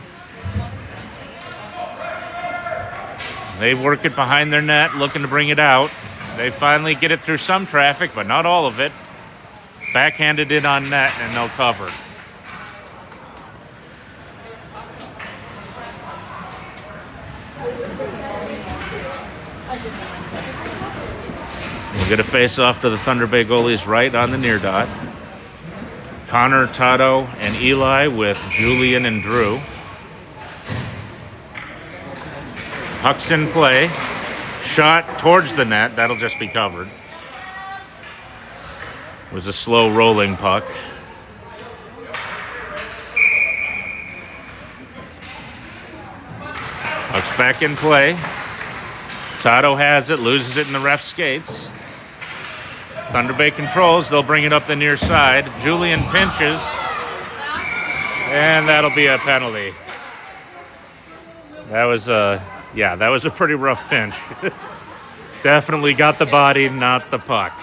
They work it behind their net, looking to bring it out. They finally get it through some traffic, but not all of it. Backhanded it on net, and they'll cover. We'll get a face-off to the Thunder Bay goalies right on the near dot. Connor, Tado, and Eli with Julian and Drew. Puck's in play. Shot towards the net. That'll just be covered. It was a slow rolling puck. Puck's back in play. Tado has it. Loses it in the ref skates. Thunder Bay controls. They'll bring it up the near side. Julian pinches. And that'll be a penalty. That was a pretty rough pinch. Definitely got the body, not the puck.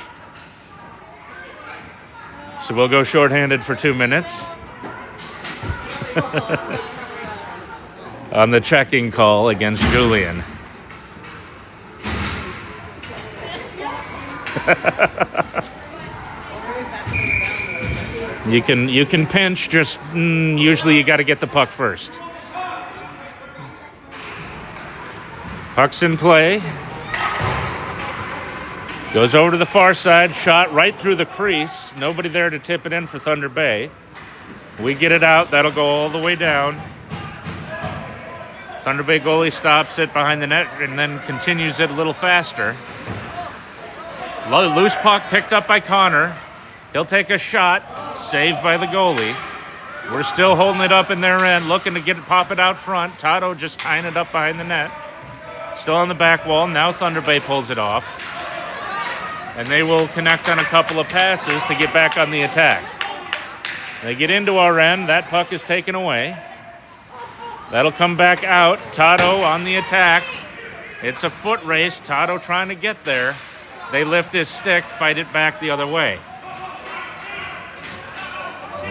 So we'll go shorthanded for 2 minutes. On the checking call against Julian. You can pinch, just usually you got to get the puck first. Puck's in play. Goes over to the far side, shot right through the crease. Nobody there to tip it in for Thunder Bay. We get it out, that'll go all the way down. Thunder Bay goalie stops it behind the net and then continues it a little faster. Loose puck picked up by Connor. He'll take a shot, saved by the goalie. We're still holding it up in their end, looking to pop it out front. Tato just tying it up behind the net. Still on the back wall. Now Thunder Bay pulls it off. And they will connect on a couple of passes to get back on the attack. They get into our end. That puck is taken away. That'll come back out. Tato on the attack. It's a foot race. Tato trying to get there. They lift his stick, fight it back the other way.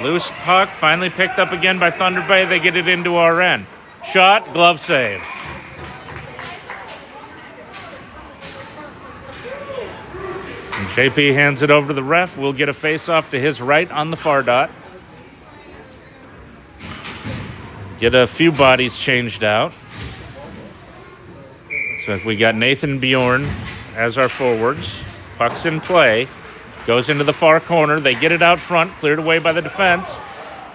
Loose puck, finally picked up again by Thunder Bay. They get it into our end. Shot, glove save. And JP hands it over to the ref. We'll get a face-off to his right on the far dot. Get a few bodies changed out. So we got Nathan Bjorn as our forwards. Puck's in play. Goes into the far corner. They get it out front, cleared away by the defense.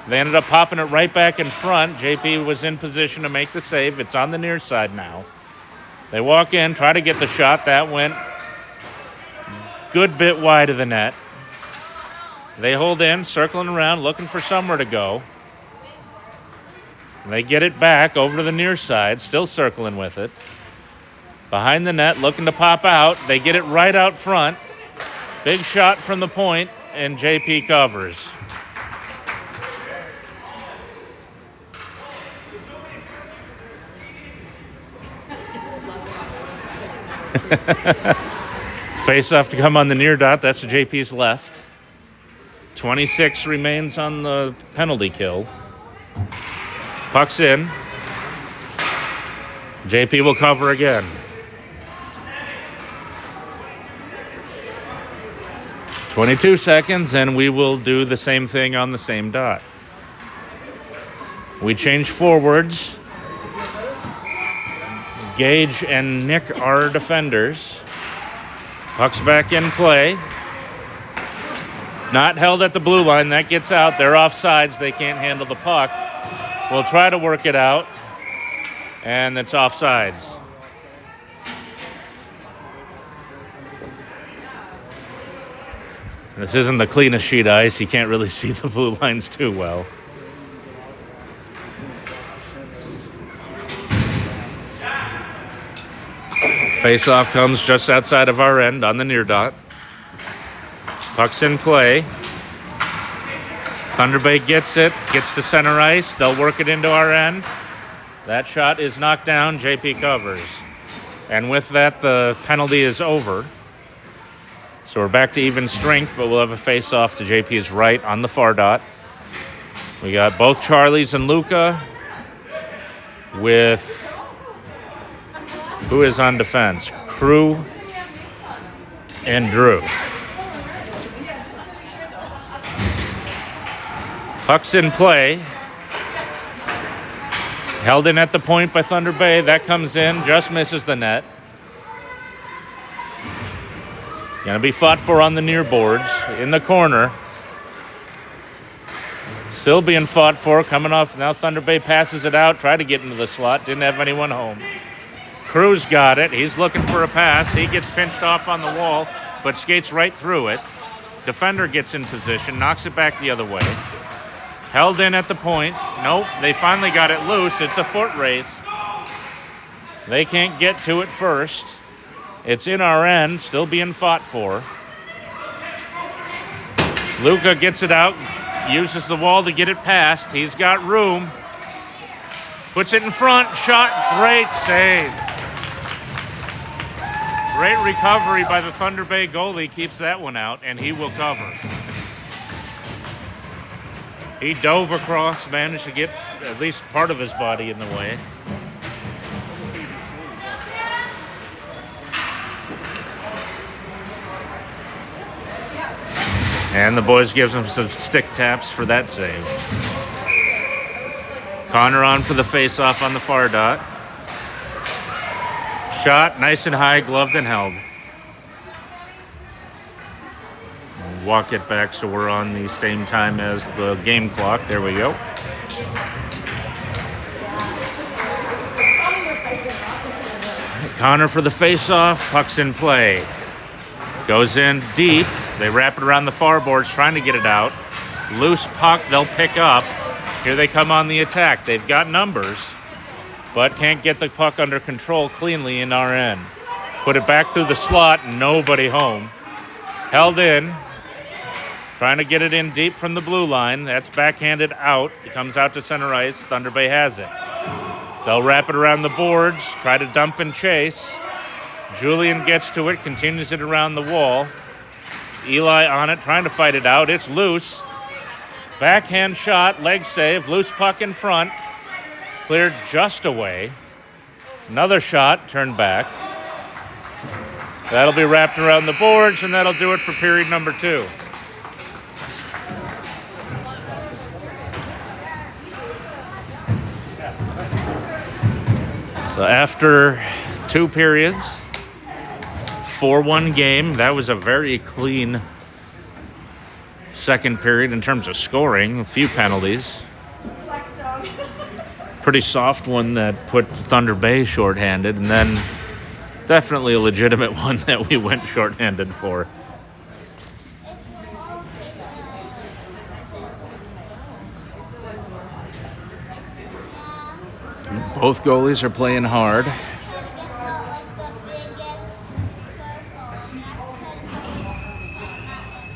They ended up popping it right back in front. JP was in position to make the save. It's on the near side now. They walk in, try to get the shot. That went good bit wide of the net. They hold in, circling around, looking for somewhere to go. They get it back over to the near side, still circling with it. Behind the net, looking to pop out. They get it right out front. Big shot from the point, and JP covers. Face-off to come on the near dot. That's JP's left. 26 remains on the penalty kill. Puck's in. JP will cover again. 22 seconds, and we will do the same thing on the same dot. We change forwards. Gage and Nick are defenders. Puck's back in play. Not held at the blue line. That gets out. They're offsides. They can't handle the puck. We'll try to work it out. And it's offsides. This isn't the cleanest sheet of ice. You can't really see the blue lines too well. Face-off comes just outside of our end on the near dot. Puck's in play. Thunder Bay gets it, gets to center ice. They'll work it into our end. That shot is knocked down. JP covers. And with that, the penalty is over. So we're back to even strength, but we'll have a face-off to JP's right on the far dot. We got both Charlies and Luca with... Who is on defense? Crew and Drew. Puck's in play. Held in at the point by Thunder Bay. That comes in, just misses the net. Gonna be fought for on the near boards. In the corner. Still being fought for, coming off. Now Thunder Bay passes it out. Tried to get into the slot. Didn't have anyone home. Cruz got it. He's looking for a pass. He gets pinched off on the wall, but skates right through it. Defender gets in position, knocks it back the other way. Held in at the point. Nope, they finally got it loose. It's a foot race. They can't get to it first. It's in our end, still being fought for. Luca gets it out, uses the wall to get it past. He's got room. Puts it in front. Shot. Great save. Great recovery by the Thunder Bay goalie. Keeps that one out, and he will cover. He dove across, managed to get at least part of his body in the way. And the boys gives him some stick taps for that save. Connor on for the face-off on the far dot. Shot, nice and high, gloved and held. Walk it back so we're on the same time as the game clock. There we go. Connor for the face-off. Puck's in play. Goes in deep. They wrap it around the far boards, trying to get it out. Loose puck, they'll pick up. Here they come on the attack. They've got numbers, but can't get the puck under control cleanly in our end. Put it back through the slot, nobody home. Held in. Trying to get it in deep from the blue line. That's backhanded out. It comes out to center ice. Thunder Bay has it. They'll wrap it around the boards, try to dump and chase. Julian gets to it, continues it around the wall. Eli on it, trying to fight it out. It's loose. Backhand shot, leg save, loose puck in front. Cleared just away. Another shot, turned back. That'll be wrapped around the boards, and that'll do it for period number 2. So after 2 periods, 4-1 game. That was a very clean second period in terms of scoring. A few penalties. Pretty soft one that put Thunder Bay shorthanded, and then definitely a legitimate one that we went shorthanded for. Both goalies are playing hard.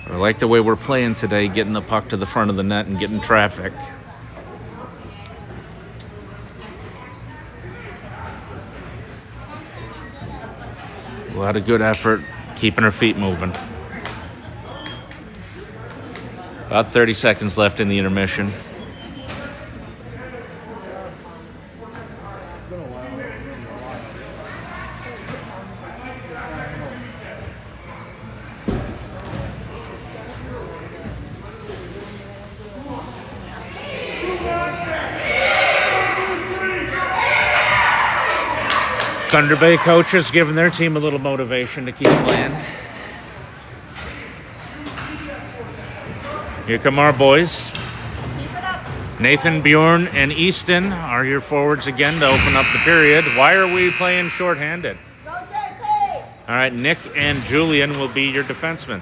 I like the way we're playing today, getting the puck to the front of the net and getting traffic. A lot of good effort, keeping our feet moving. About 30 seconds left in the intermission. Thunder Bay coaches giving their team a little motivation to keep playing. Here come our boys. Nathan, Bjorn, and Easton are your forwards again to open up the period. Why are we playing shorthanded? All right, Nick and Julian will be your defensemen.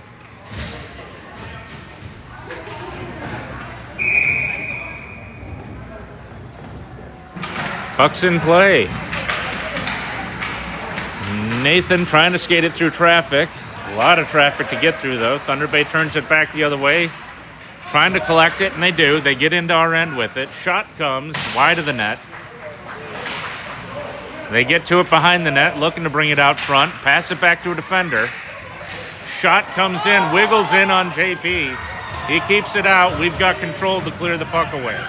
Puck's in play. Nathan trying to skate it through traffic. A lot of traffic to get through, though. Thunder Bay turns it back the other way. Trying to collect it, and they do. They get into our end with it. Shot comes wide of the net. They get to it behind the net, looking to bring it out front. Pass it back to a defender. Shot comes in, wiggles in on JP. He keeps it out. We've got control to clear the puck away.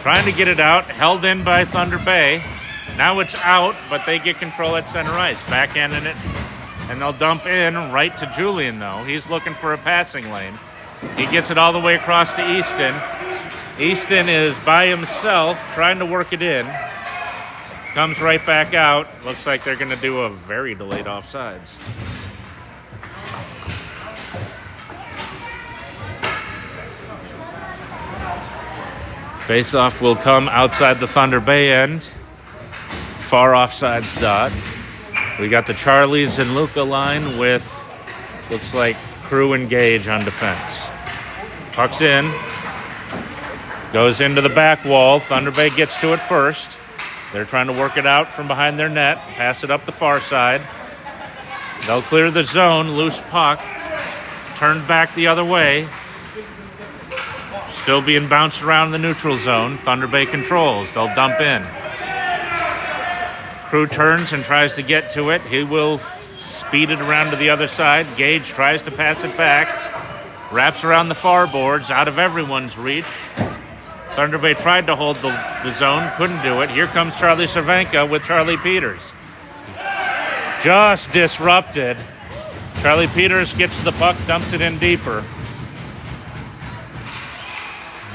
Trying to get it out, held in by Thunder Bay. Now it's out, but they get control at center ice. Backhanding it, and they'll dump in right to Julian, though. He's looking for a passing lane. He gets it all the way across to Easton. Easton is by himself, trying to work it in. Comes right back out. Looks like they're going to do a very delayed offsides. Face-off will come outside the Thunder Bay end. Far offsides dot. We got the Charlies and Luca line with, looks like, Crew and Gage on defense. Puck's in. Goes into the back wall. Thunder Bay gets to it first. They're trying to work it out from behind their net. Pass it up the far side. They'll clear the zone. Loose puck. turned back the other way. Still being bounced around the neutral zone. Thunder Bay controls. They'll dump in. Crew turns and tries to get to it. He will speed it around to the other side. Gage tries to pass it back. Wraps around the far boards, out of everyone's reach. Thunder Bay tried to hold the zone, couldn't do it. Here comes Charlie Cervenka with Charlie Peters. Just disrupted. Charlie Peters gets the puck, dumps it in deeper.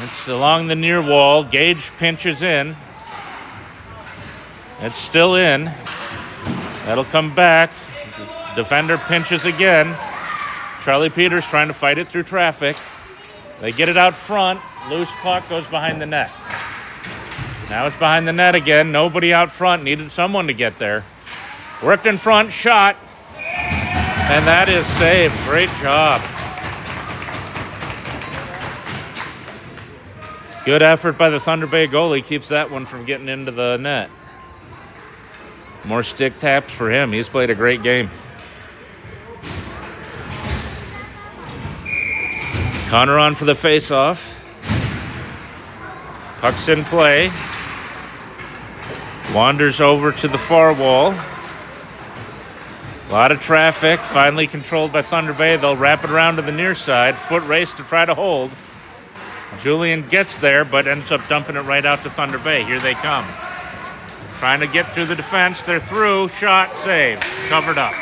It's along the near wall. Gage pinches in. It's still in. That'll come back. Defender pinches again. Charlie Peters trying to fight it through traffic. They get it out front. Loose puck goes behind the net. Now it's behind the net again. Nobody out front. Needed someone to get there. Worked in front. Shot. And that is saved. Great job. Good effort by the Thunder Bay goalie. Keeps that one from getting into the net. More stick taps for him. He's played a great game. Connor on for the face-off. Puck's in play. Wanders over to the far wall. A lot of traffic. Finally controlled by Thunder Bay. They'll wrap it around to the near side. Foot race to try to hold. Julian gets there, but ends up dumping it right out to Thunder Bay. Here they come. Trying to get through the defense. They're through. Shot, save. Covered up.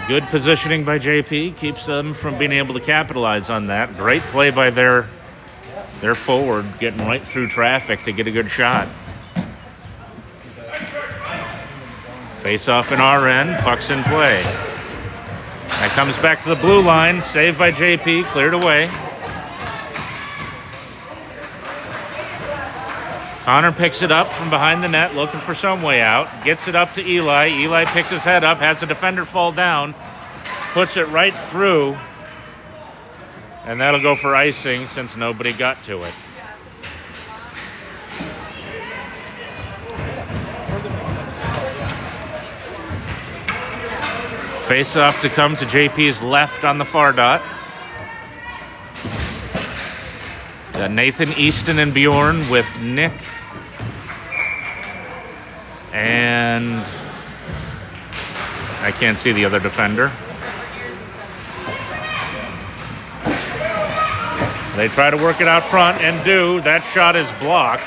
Good positioning by JP. Keeps them from being able to capitalize on that. Great play by their forward, getting right through traffic to get a good shot. Face off in our end, puck's in play. That comes back to the blue line, saved by JP, cleared away. Connor picks it up from behind the net, looking for some way out. Gets it up to Eli. Eli picks his head up, has the defender fall down, puts it right through, and that'll go for icing since nobody got to it. Face off to come to JP's left on the far dot. Got Nathan, Easton, and Bjorn with Nick. And I can't see the other defender. They try to work it out front and do. That shot is blocked.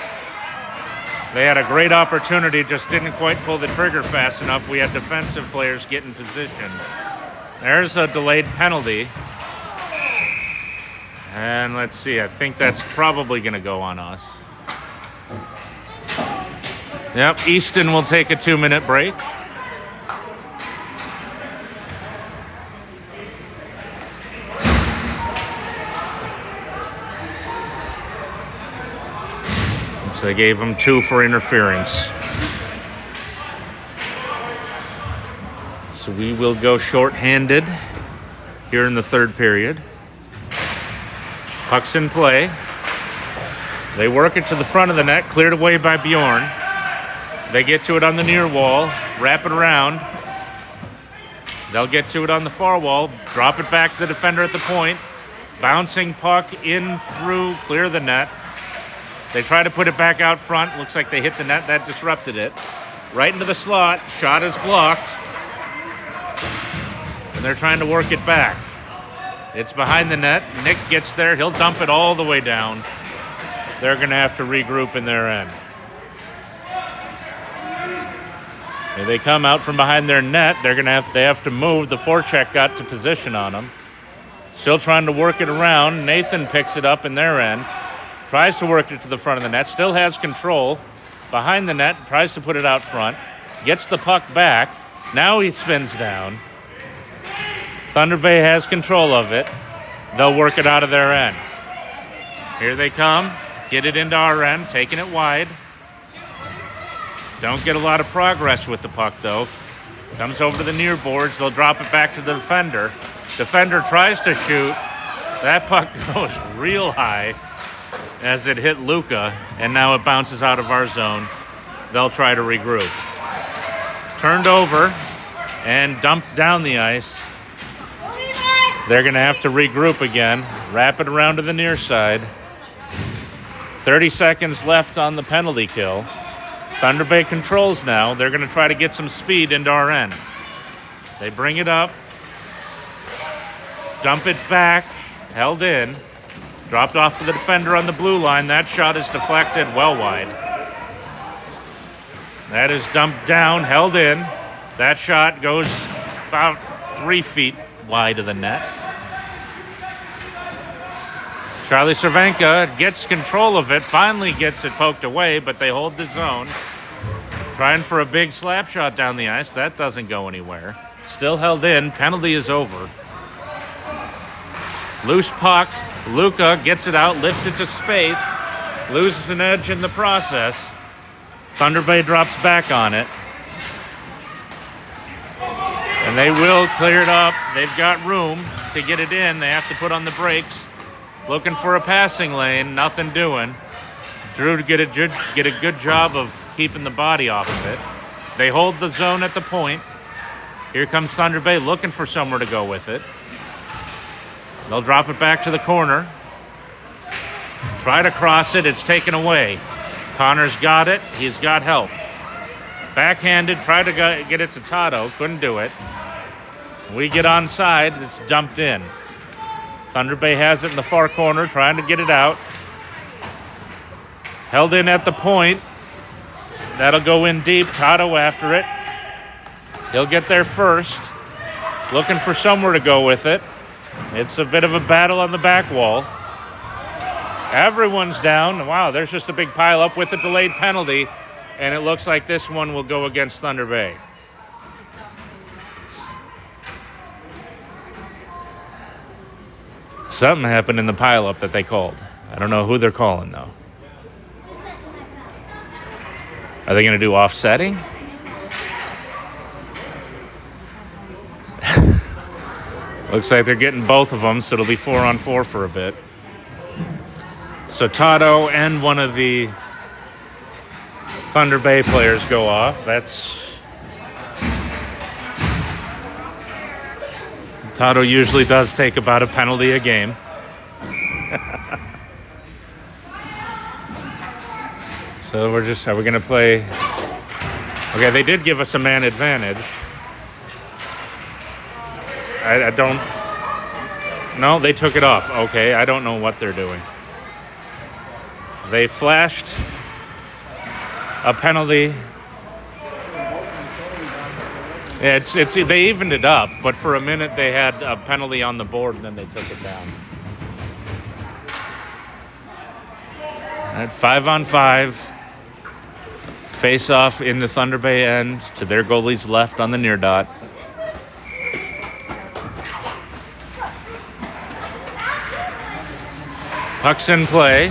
They had a great opportunity, just didn't quite pull the trigger fast enough. We had defensive players get in position. There's a delayed penalty. And let's see, I think that's probably going to go on us. Yep, Easton will take a 2-minute break. So they gave him 2 for interference. So we will go shorthanded here in the third period. Puck's in play. They work it to the front of the net, cleared away by Bjorn. They get to it on the near wall, wrap it around. They'll get to it on the far wall, drop it back to the defender at the point. Bouncing puck in through, clear the net. They try to put it back out front. Looks like they hit the net. That disrupted it. Right into the slot. Shot is blocked. And they're trying to work it back. It's behind the net. Nick gets there. He'll dump it all the way down. They're going to have to regroup in their end. Here they come out from behind their net. They have to move. The forecheck got to position on them. Still trying to work it around. Nathan picks it up in their end. Tries to work it to the front of the net. Still has control. Behind the net. Tries to put it out front. Gets the puck back. Now he spins down. Thunder Bay has control of it. They'll work it out of their end. Here they come. Get it into our end. Taking it wide. Don't get a lot of progress with the puck, though. Comes over to the near boards. They'll drop it back to the defender. Defender tries to shoot. That puck goes real high as it hit Luca, and now it bounces out of our zone. They'll try to regroup. turned over and dumped down the ice. They're going to have to regroup again, wrap it around to the near side. 30 seconds left on the penalty kill. Thunder Bay controls now. They're going to try to get some speed into our end. They bring it up, dump it back, held in, dropped off to the defender on the blue line. That shot is deflected well wide. That is dumped down, held in. That shot goes about 3 feet wide of the net. Charlie Cervenka gets control of it, finally gets it poked away, but they hold the zone. Trying for a big slap shot down the ice. That doesn't go anywhere. Still held in. Penalty is over. Loose puck. Luka gets it out, lifts it to space, loses an edge in the process. Thunder Bay drops back on it. And they will clear it up. They've got room to get it in. They have to put on the brakes. Looking for a passing lane. Nothing doing. Drew to get a good job of keeping the body off of it. They hold the zone at the point. Here comes Thunder Bay looking for somewhere to go with it. They'll drop it back to the corner. Try to cross it. It's taken away. Connor's got it. He's got help. Backhanded. Tried to get it to Tato. Couldn't do it. We get onside. It's dumped in. Thunder Bay has it in the far corner. Trying to get it out. Held in at the point. That'll go in deep. Tato after it. He'll get there first. Looking for somewhere to go with it. It's a bit of a battle on the back wall. Everyone's down. Wow, there's just a big pile up with a delayed penalty. And it looks like this one will go against Thunder Bay. Something happened in the pileup that they called. I don't know who they're calling, though. Are they going to do offsetting? Looks like they're getting both of them, so it'll be 4-on-4 for a bit. So Tato and one of the Thunder Bay players go off. Tato usually does take about a penalty a game. So are we going to play? Okay, they did give us a man advantage. I don't. No, they took it off. Okay, I don't know what they're doing. They flashed a penalty. Yeah, they evened it up, but for a minute they had a penalty on the board and then they took it down. At 5-on-5, face off in the Thunder Bay end to their goalie's left on the near dot. Puck's in play.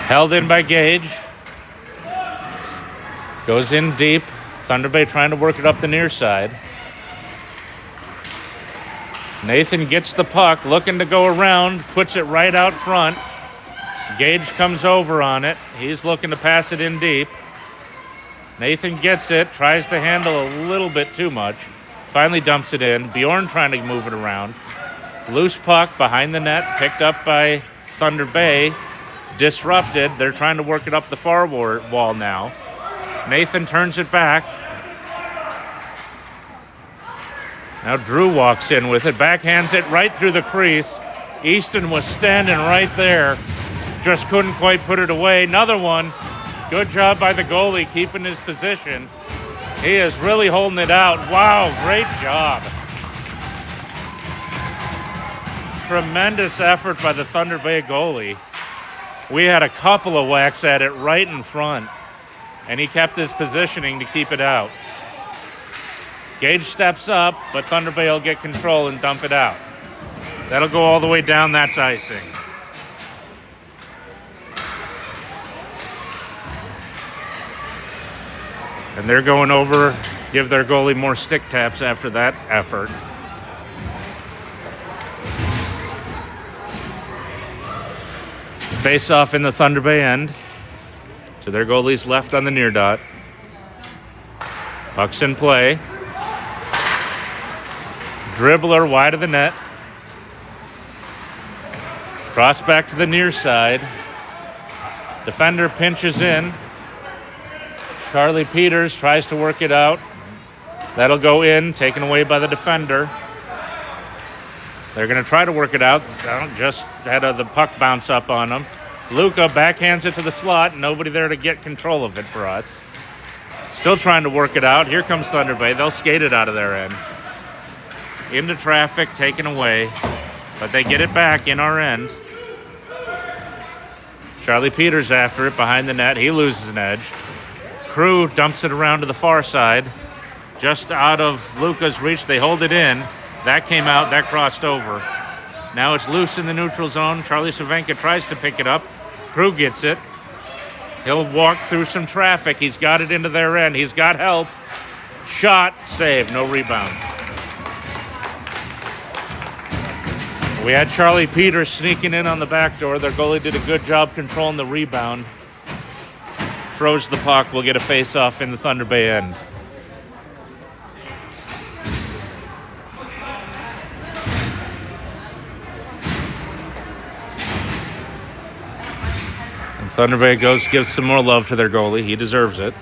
Held in by Gage. Goes in deep. Thunder Bay trying to work it up the near side. Nathan gets the puck, looking to go around, puts it right out front. Gage comes over on it. He's looking to pass it in deep. Nathan gets it, tries to handle a little bit too much. Finally dumps it in. Bjorn trying to move it around. Loose puck behind the net, picked up by Thunder Bay. Disrupted. They're trying to work it up the far wall now. Nathan turns it back. Now Drew walks in with it, backhands it right through the crease. Easton was standing right there. Just couldn't quite put it away. Another one. Good job by the goalie keeping his position. He is really holding it out. Wow, great job. Tremendous effort by the Thunder Bay goalie. We had a couple of whacks at it right in front, and he kept his positioning to keep it out. Gage steps up, but Thunder Bay will get control and dump it out. That'll go all the way down. That's icing. And they're going over, give their goalie more stick taps after that effort. Face off in the Thunder Bay end to their goalie's left on the near dot. Puck's in play. Dribbler wide of the net. Cross back to the near side. Defender pinches in. Charlie Peters tries to work it out. That'll go in, taken away by the defender. They're going to try to work it out. Just had the puck bounce up on them. Luca backhands it to the slot. Nobody there to get control of it for us. Still trying to work it out. Here comes Thunder Bay. They'll skate it out of their end. Into traffic, taken away. But they get it back in our end. Charlie Peters after it behind the net. He loses an edge. Crew dumps it around to the far side. Just out of Luca's reach. They hold it in. That came out. That crossed over. Now it's loose in the neutral zone. Charlie Cervenka tries to pick it up. Crew gets it. He'll walk through some traffic. He's got it into their end. He's got help. Shot. Save. No rebound. We had Charlie Peters sneaking in on the back door. Their goalie did a good job controlling the rebound. Froze the puck. We'll get a face-off in the Thunder Bay end. And Thunder Bay gives some more love to their goalie. He deserves it.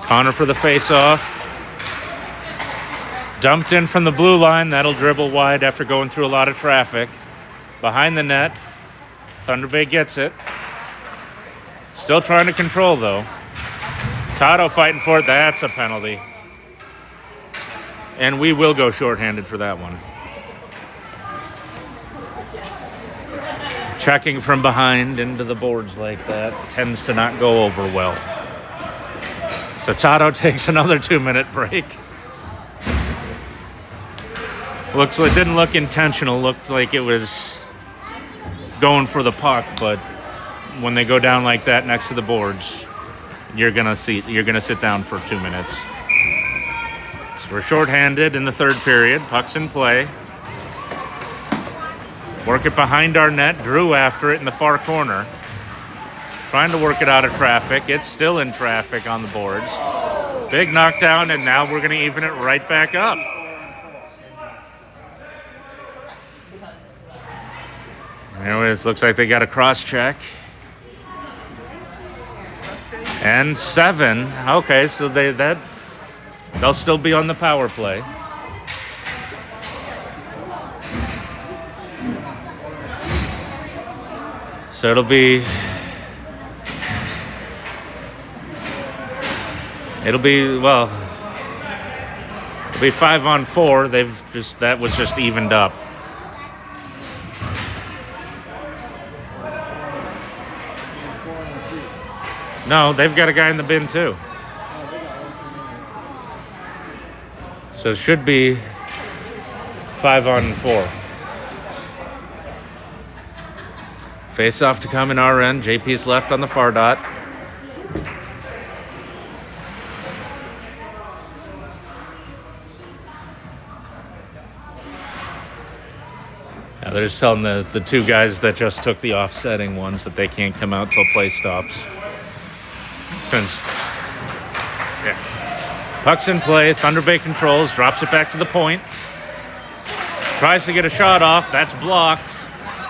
Connor for the face-off. Dumped in from the blue line. That'll dribble wide after going through a lot of traffic. Behind the net. Thunder Bay gets it. Still trying to control, though. Tato fighting for it. That's a penalty. And we will go shorthanded for that one. Checking from behind into the boards like that tends to not go over well. So Tato takes another 2-minute break. Looks like it didn't look intentional. Looked like it was going for the puck, but when they go down like that next to the boards, you're gonna sit down for 2 minutes. So we're shorthanded in the third period. Puck's in play. Work it behind our net. Drew after it in the far corner. Trying to work it out of traffic. It's still in traffic on the boards. Big knockdown, and now we're gonna even it right back up. Anyways, looks like they got a cross check. And 7. Okay, so they'll still be on the power play. So it'll be 5-on-4. That was just evened up. No, they've got a guy in the bin too. So it should be 5-on-4. Face off to come in our end. JP's left on the far dot. Now they're just telling the two guys that just took the offsetting ones that they can't come out till play stops. Puck's in play. Thunder Bay controls. Drops it back to the point. Tries to get a shot off. That's blocked.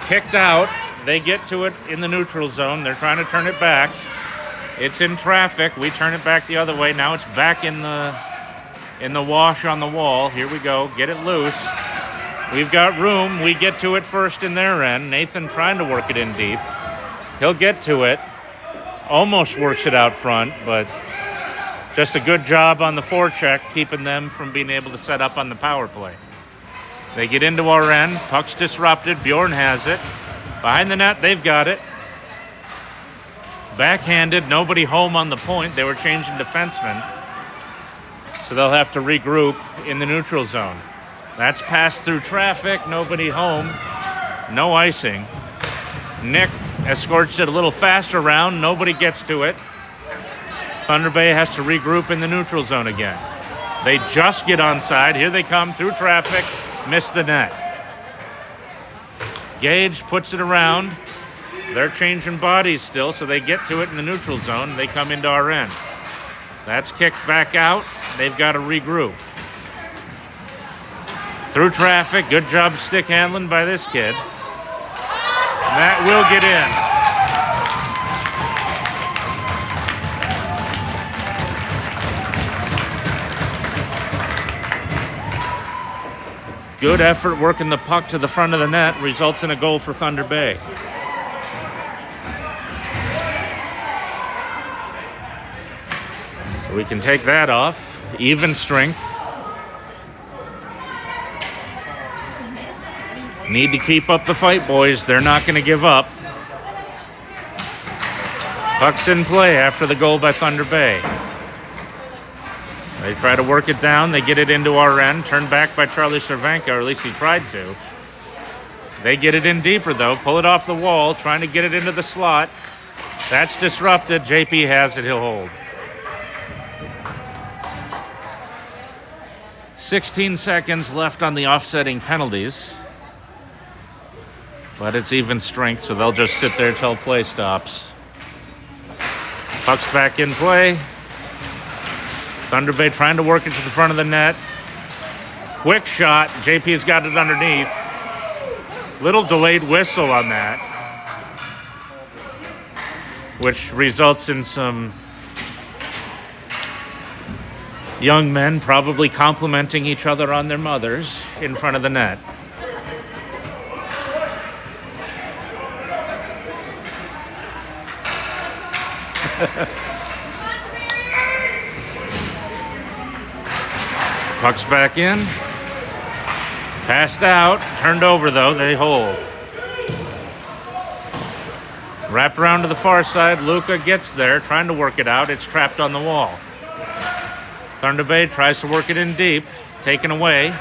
Kicked out. They get to it in the neutral zone. They're trying to turn it back. It's in traffic. We turn it back the other way. Now it's back in the wash on the wall. Here we go. Get it loose. We've got room. We get to it first in their end. Nathan trying to work it in deep. He'll get to it. Almost works it out front, but just a good job on the forecheck, keeping them from being able to set up on the power play. They get into our end. Puck's disrupted. Bjorn has it. Behind the net, they've got it. Backhanded. Nobody home on the point. They were changing defensemen. So they'll have to regroup in the neutral zone. That's passed through traffic. Nobody home. No icing. Nick escorts it a little faster round. Nobody gets to it. Thunder Bay has to regroup in the neutral zone again. They just get onside. Here they come through traffic. Miss the net. Gage puts it around. They're changing bodies still, so they get to it in the neutral zone. They come into our end. That's kicked back out. They've got to regroup. Through traffic. Good job stick handling by this kid. And that will get in. Good effort working the puck to the front of the net results in a goal for Thunder Bay. So we can take that off. Even strength. Need to keep up the fight, boys. They're not going to give up. Puck's in play after the goal by Thunder Bay. They try to work it down. They get it into our end. Turned back by Charlie Cervenka, or at least he tried to. They get it in deeper, though. Pull it off the wall, trying to get it into the slot. That's disrupted. JP has it. He'll hold. 16 seconds left on the offsetting penalties. But it's even strength, so they'll just sit there till play stops. Puck's back in play. Thunder Bay trying to work it to the front of the net. Quick shot. JP's got it underneath. Little delayed whistle on that, which results in some young men probably complimenting each other on their mothers in front of the net. Puck's back in. Passed out. Turned over, though. They hold. Wrap around to the far side. Luca gets there, trying to work it out. It's trapped on the wall. Thunder Bay tries to work it in deep. Taken away.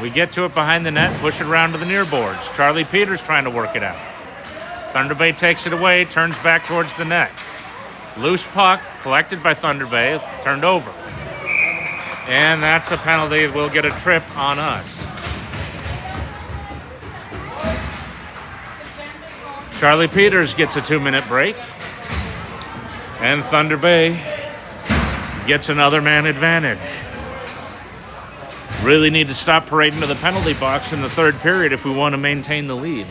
We get to it behind the net. Push it around to the near boards. Charlie Peters trying to work it out. Thunder Bay takes it away. Turns back towards the net. Loose puck. Collected by Thunder Bay. Turned over. And that's a penalty. We'll get a trip on us. Charlie Peters gets a 2-minute break. And Thunder Bay gets another man advantage. Really need to stop parading to the penalty box in the third period if we want to maintain the lead.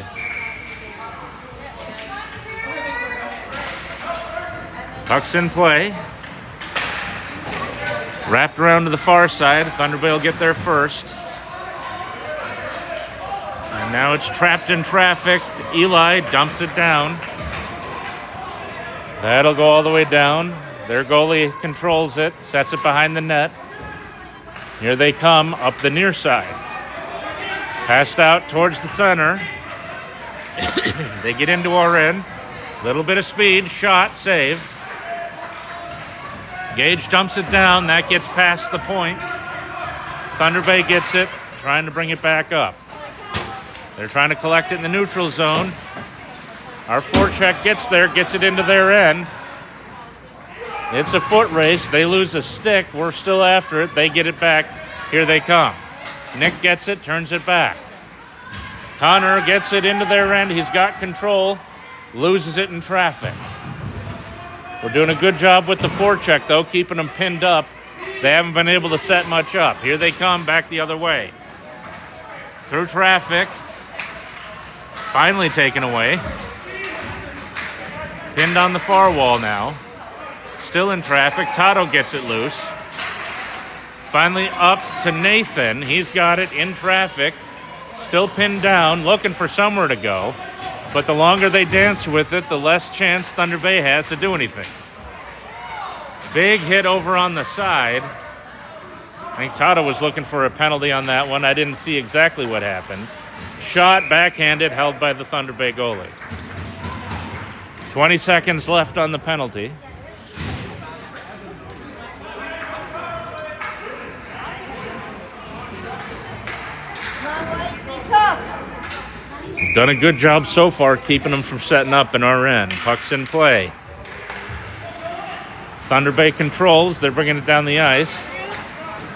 Puck's in play. Wrapped around to the far side. Thunder Bay will get there first. And now it's trapped in traffic. Eli dumps it down. That'll go all the way down. Their goalie controls it, sets it behind the net. Here they come up the near side. Passed out towards the center. They get into our end. Little bit of speed, shot, save. Gage dumps it down. That gets past the point. Thunder Bay gets it, trying to bring it back up. They're trying to collect it in the neutral zone. Our forecheck gets there, gets it into their end. It's a foot race. They lose a stick. We're still after it. They get it back. Here they come. Nick gets it, turns it back. Connor gets it into their end. He's got control. Loses it in traffic. We're doing a good job with the forecheck, though, keeping them pinned up. They haven't been able to set much up. Here they come, back the other way. Through traffic. Finally taken away. Pinned on the far wall now. Still in traffic. Tato gets it loose. Finally up to Nathan. He's got it in traffic. Still pinned down, looking for somewhere to go. But the longer they dance with it, the less chance Thunder Bay has to do anything. Big hit over on the side. I think Tato was looking for a penalty on that one. I didn't see exactly what happened. Shot backhanded, held by the Thunder Bay goalie. 20 seconds left on the penalty. Done a good job so far keeping them from setting up in our end. Puck's in play. Thunder Bay controls. They're bringing it down the ice.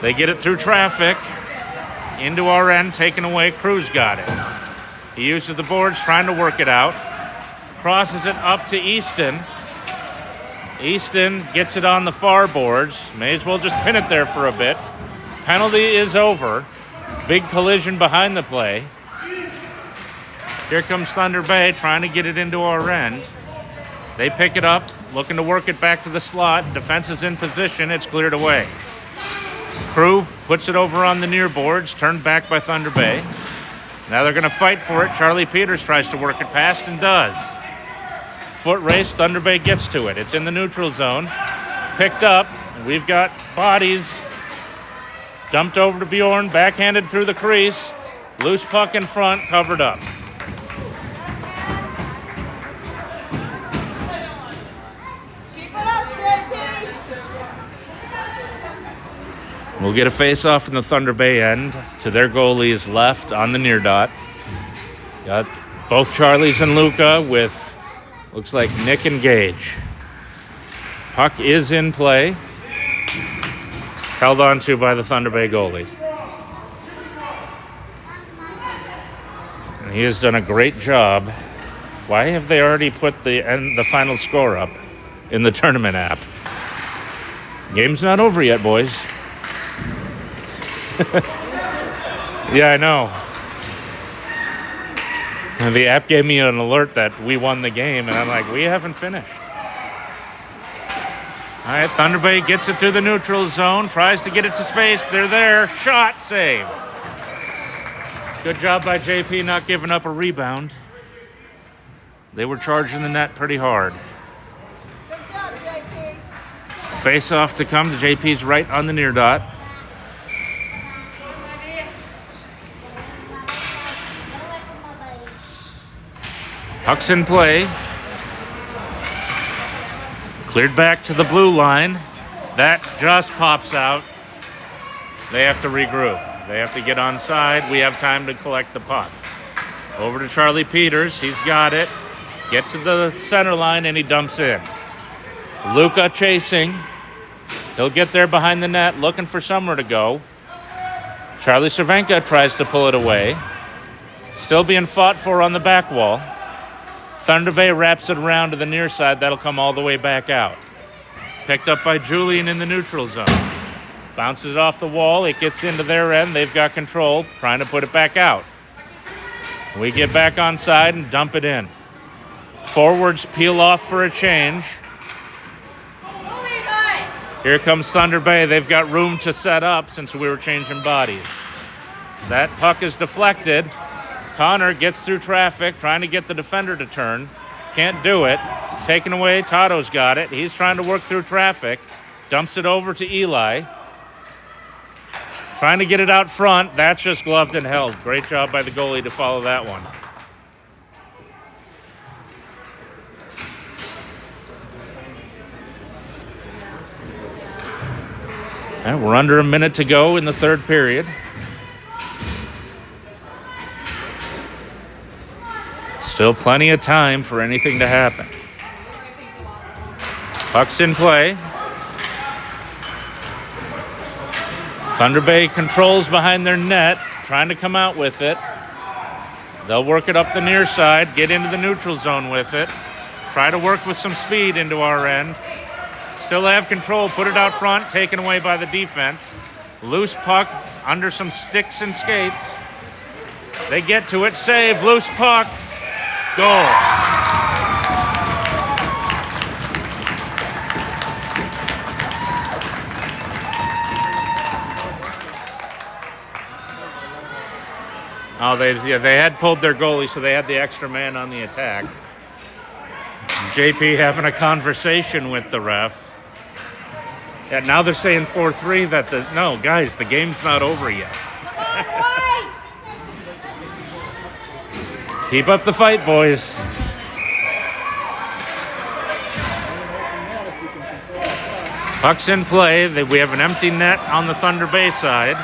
They get it through traffic. Into our end, taken away. Cruz got it. He uses the boards, trying to work it out. Crosses it up to Easton. Easton gets it on the far boards. May as well just pin it there for a bit. Penalty is over. Big collision behind the play. Here comes Thunder Bay trying to get it into our end. They pick it up, looking to work it back to the slot. Defense is in position. It's cleared away. Crew puts it over on the near boards, turned back by Thunder Bay. Now they're going to fight for it. Charlie Peters tries to work it past and does. Foot race, Thunder Bay gets to it. It's in the neutral zone. Picked up. We've got bodies. Dumped over to Bjorn, backhanded through the crease. Loose puck in front, covered up. Keep it up, JP. We'll get a face-off in the Thunder Bay end to their goalies left on the near dot. Got both Charlies and Luca with, looks like, Nick and Gage. Puck is in play. Held on to by the Thunder Bay goalie. And he has done a great job. Why have they already put the final score up in the tournament app? Game's not over yet, boys. Yeah, I know. And the app gave me an alert that we won the game, and I'm like, we haven't finished. All right, Thunder Bay gets it through the neutral zone, tries to get it to space. They're there. Shot, save. Good job by JP not giving up a rebound. They were charging the net pretty hard. Good job, JP. Face off to come to JP's right on the near dot. Puck's in play. Cleared back to the blue line. That just pops out. They have to regroup. They have to get on side. We have time to collect the puck. Over to Charlie Peters. He's got it. Get to the center line and he dumps in. Luca chasing. He'll get there behind the net looking for somewhere to go. Charlie Cervenka tries to pull it away. Still being fought for on the back wall. Thunder Bay wraps it around to the near side. That'll come all the way back out. Picked up by Julian in the neutral zone. Bounces it off the wall. It gets into their end. They've got control. Trying to put it back out. We get back on side and dump it in. Forwards peel off for a change. Here comes Thunder Bay. They've got room to set up since we were changing bodies. That puck is deflected. Connor gets through traffic, trying to get the defender to turn. Can't do it. Taken away, Tato's got it. He's trying to work through traffic. Dumps it over to Eli. Trying to get it out front. That's just gloved and held. Great job by the goalie to follow that one. And we're under a minute to go in the third period. Still plenty of time for anything to happen. Puck's in play. Thunder Bay controls behind their net, trying to come out with it. They'll work it up the near side, get into the neutral zone with it. Try to work with some speed into our end. Still have control, put it out front, taken away by the defense. Loose puck under some sticks and skates. They get to it, save, loose puck. Goal. Oh, they had pulled their goalie, so they had the extra man on the attack. JP having a conversation with the ref. Yeah, now they're saying 4-3 that no, guys, the game's not over yet. Keep up the fight, boys. Puck's in play. We have an empty net on the Thunder Bay side.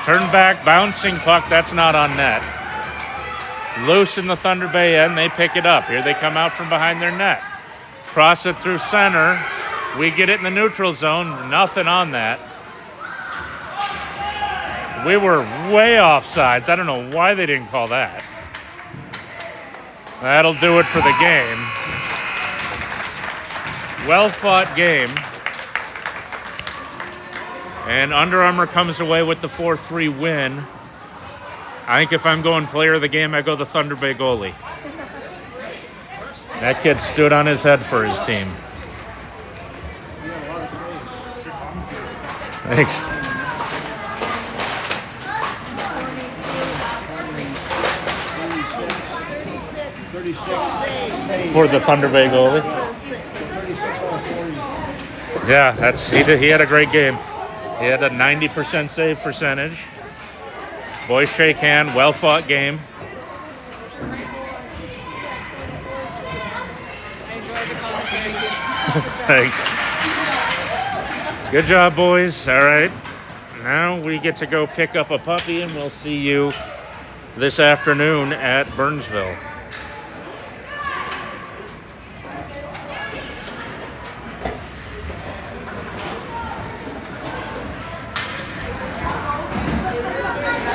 Turn back, bouncing puck. That's not on net. Loose in the Thunder Bay end. They pick it up. Here they come out from behind their net. Cross it through center. We get it in the neutral zone. Nothing on that. We were way off sides. I don't know why they didn't call that. That'll do it for the game. well-fought game. And Under Armour comes away with the 4-3 win. I think if I'm going player of the game, I go the Thunder Bay goalie. That kid stood on his head for his team. Thanks. For the Thunder Bay goalie. Yeah, he had a great game. He had a 90% save percentage. Boys shake hand, well-fought game. Thanks. Good job, boys. All right. Now we get to go pick up a puppy, and we'll see you this afternoon at Burnsville.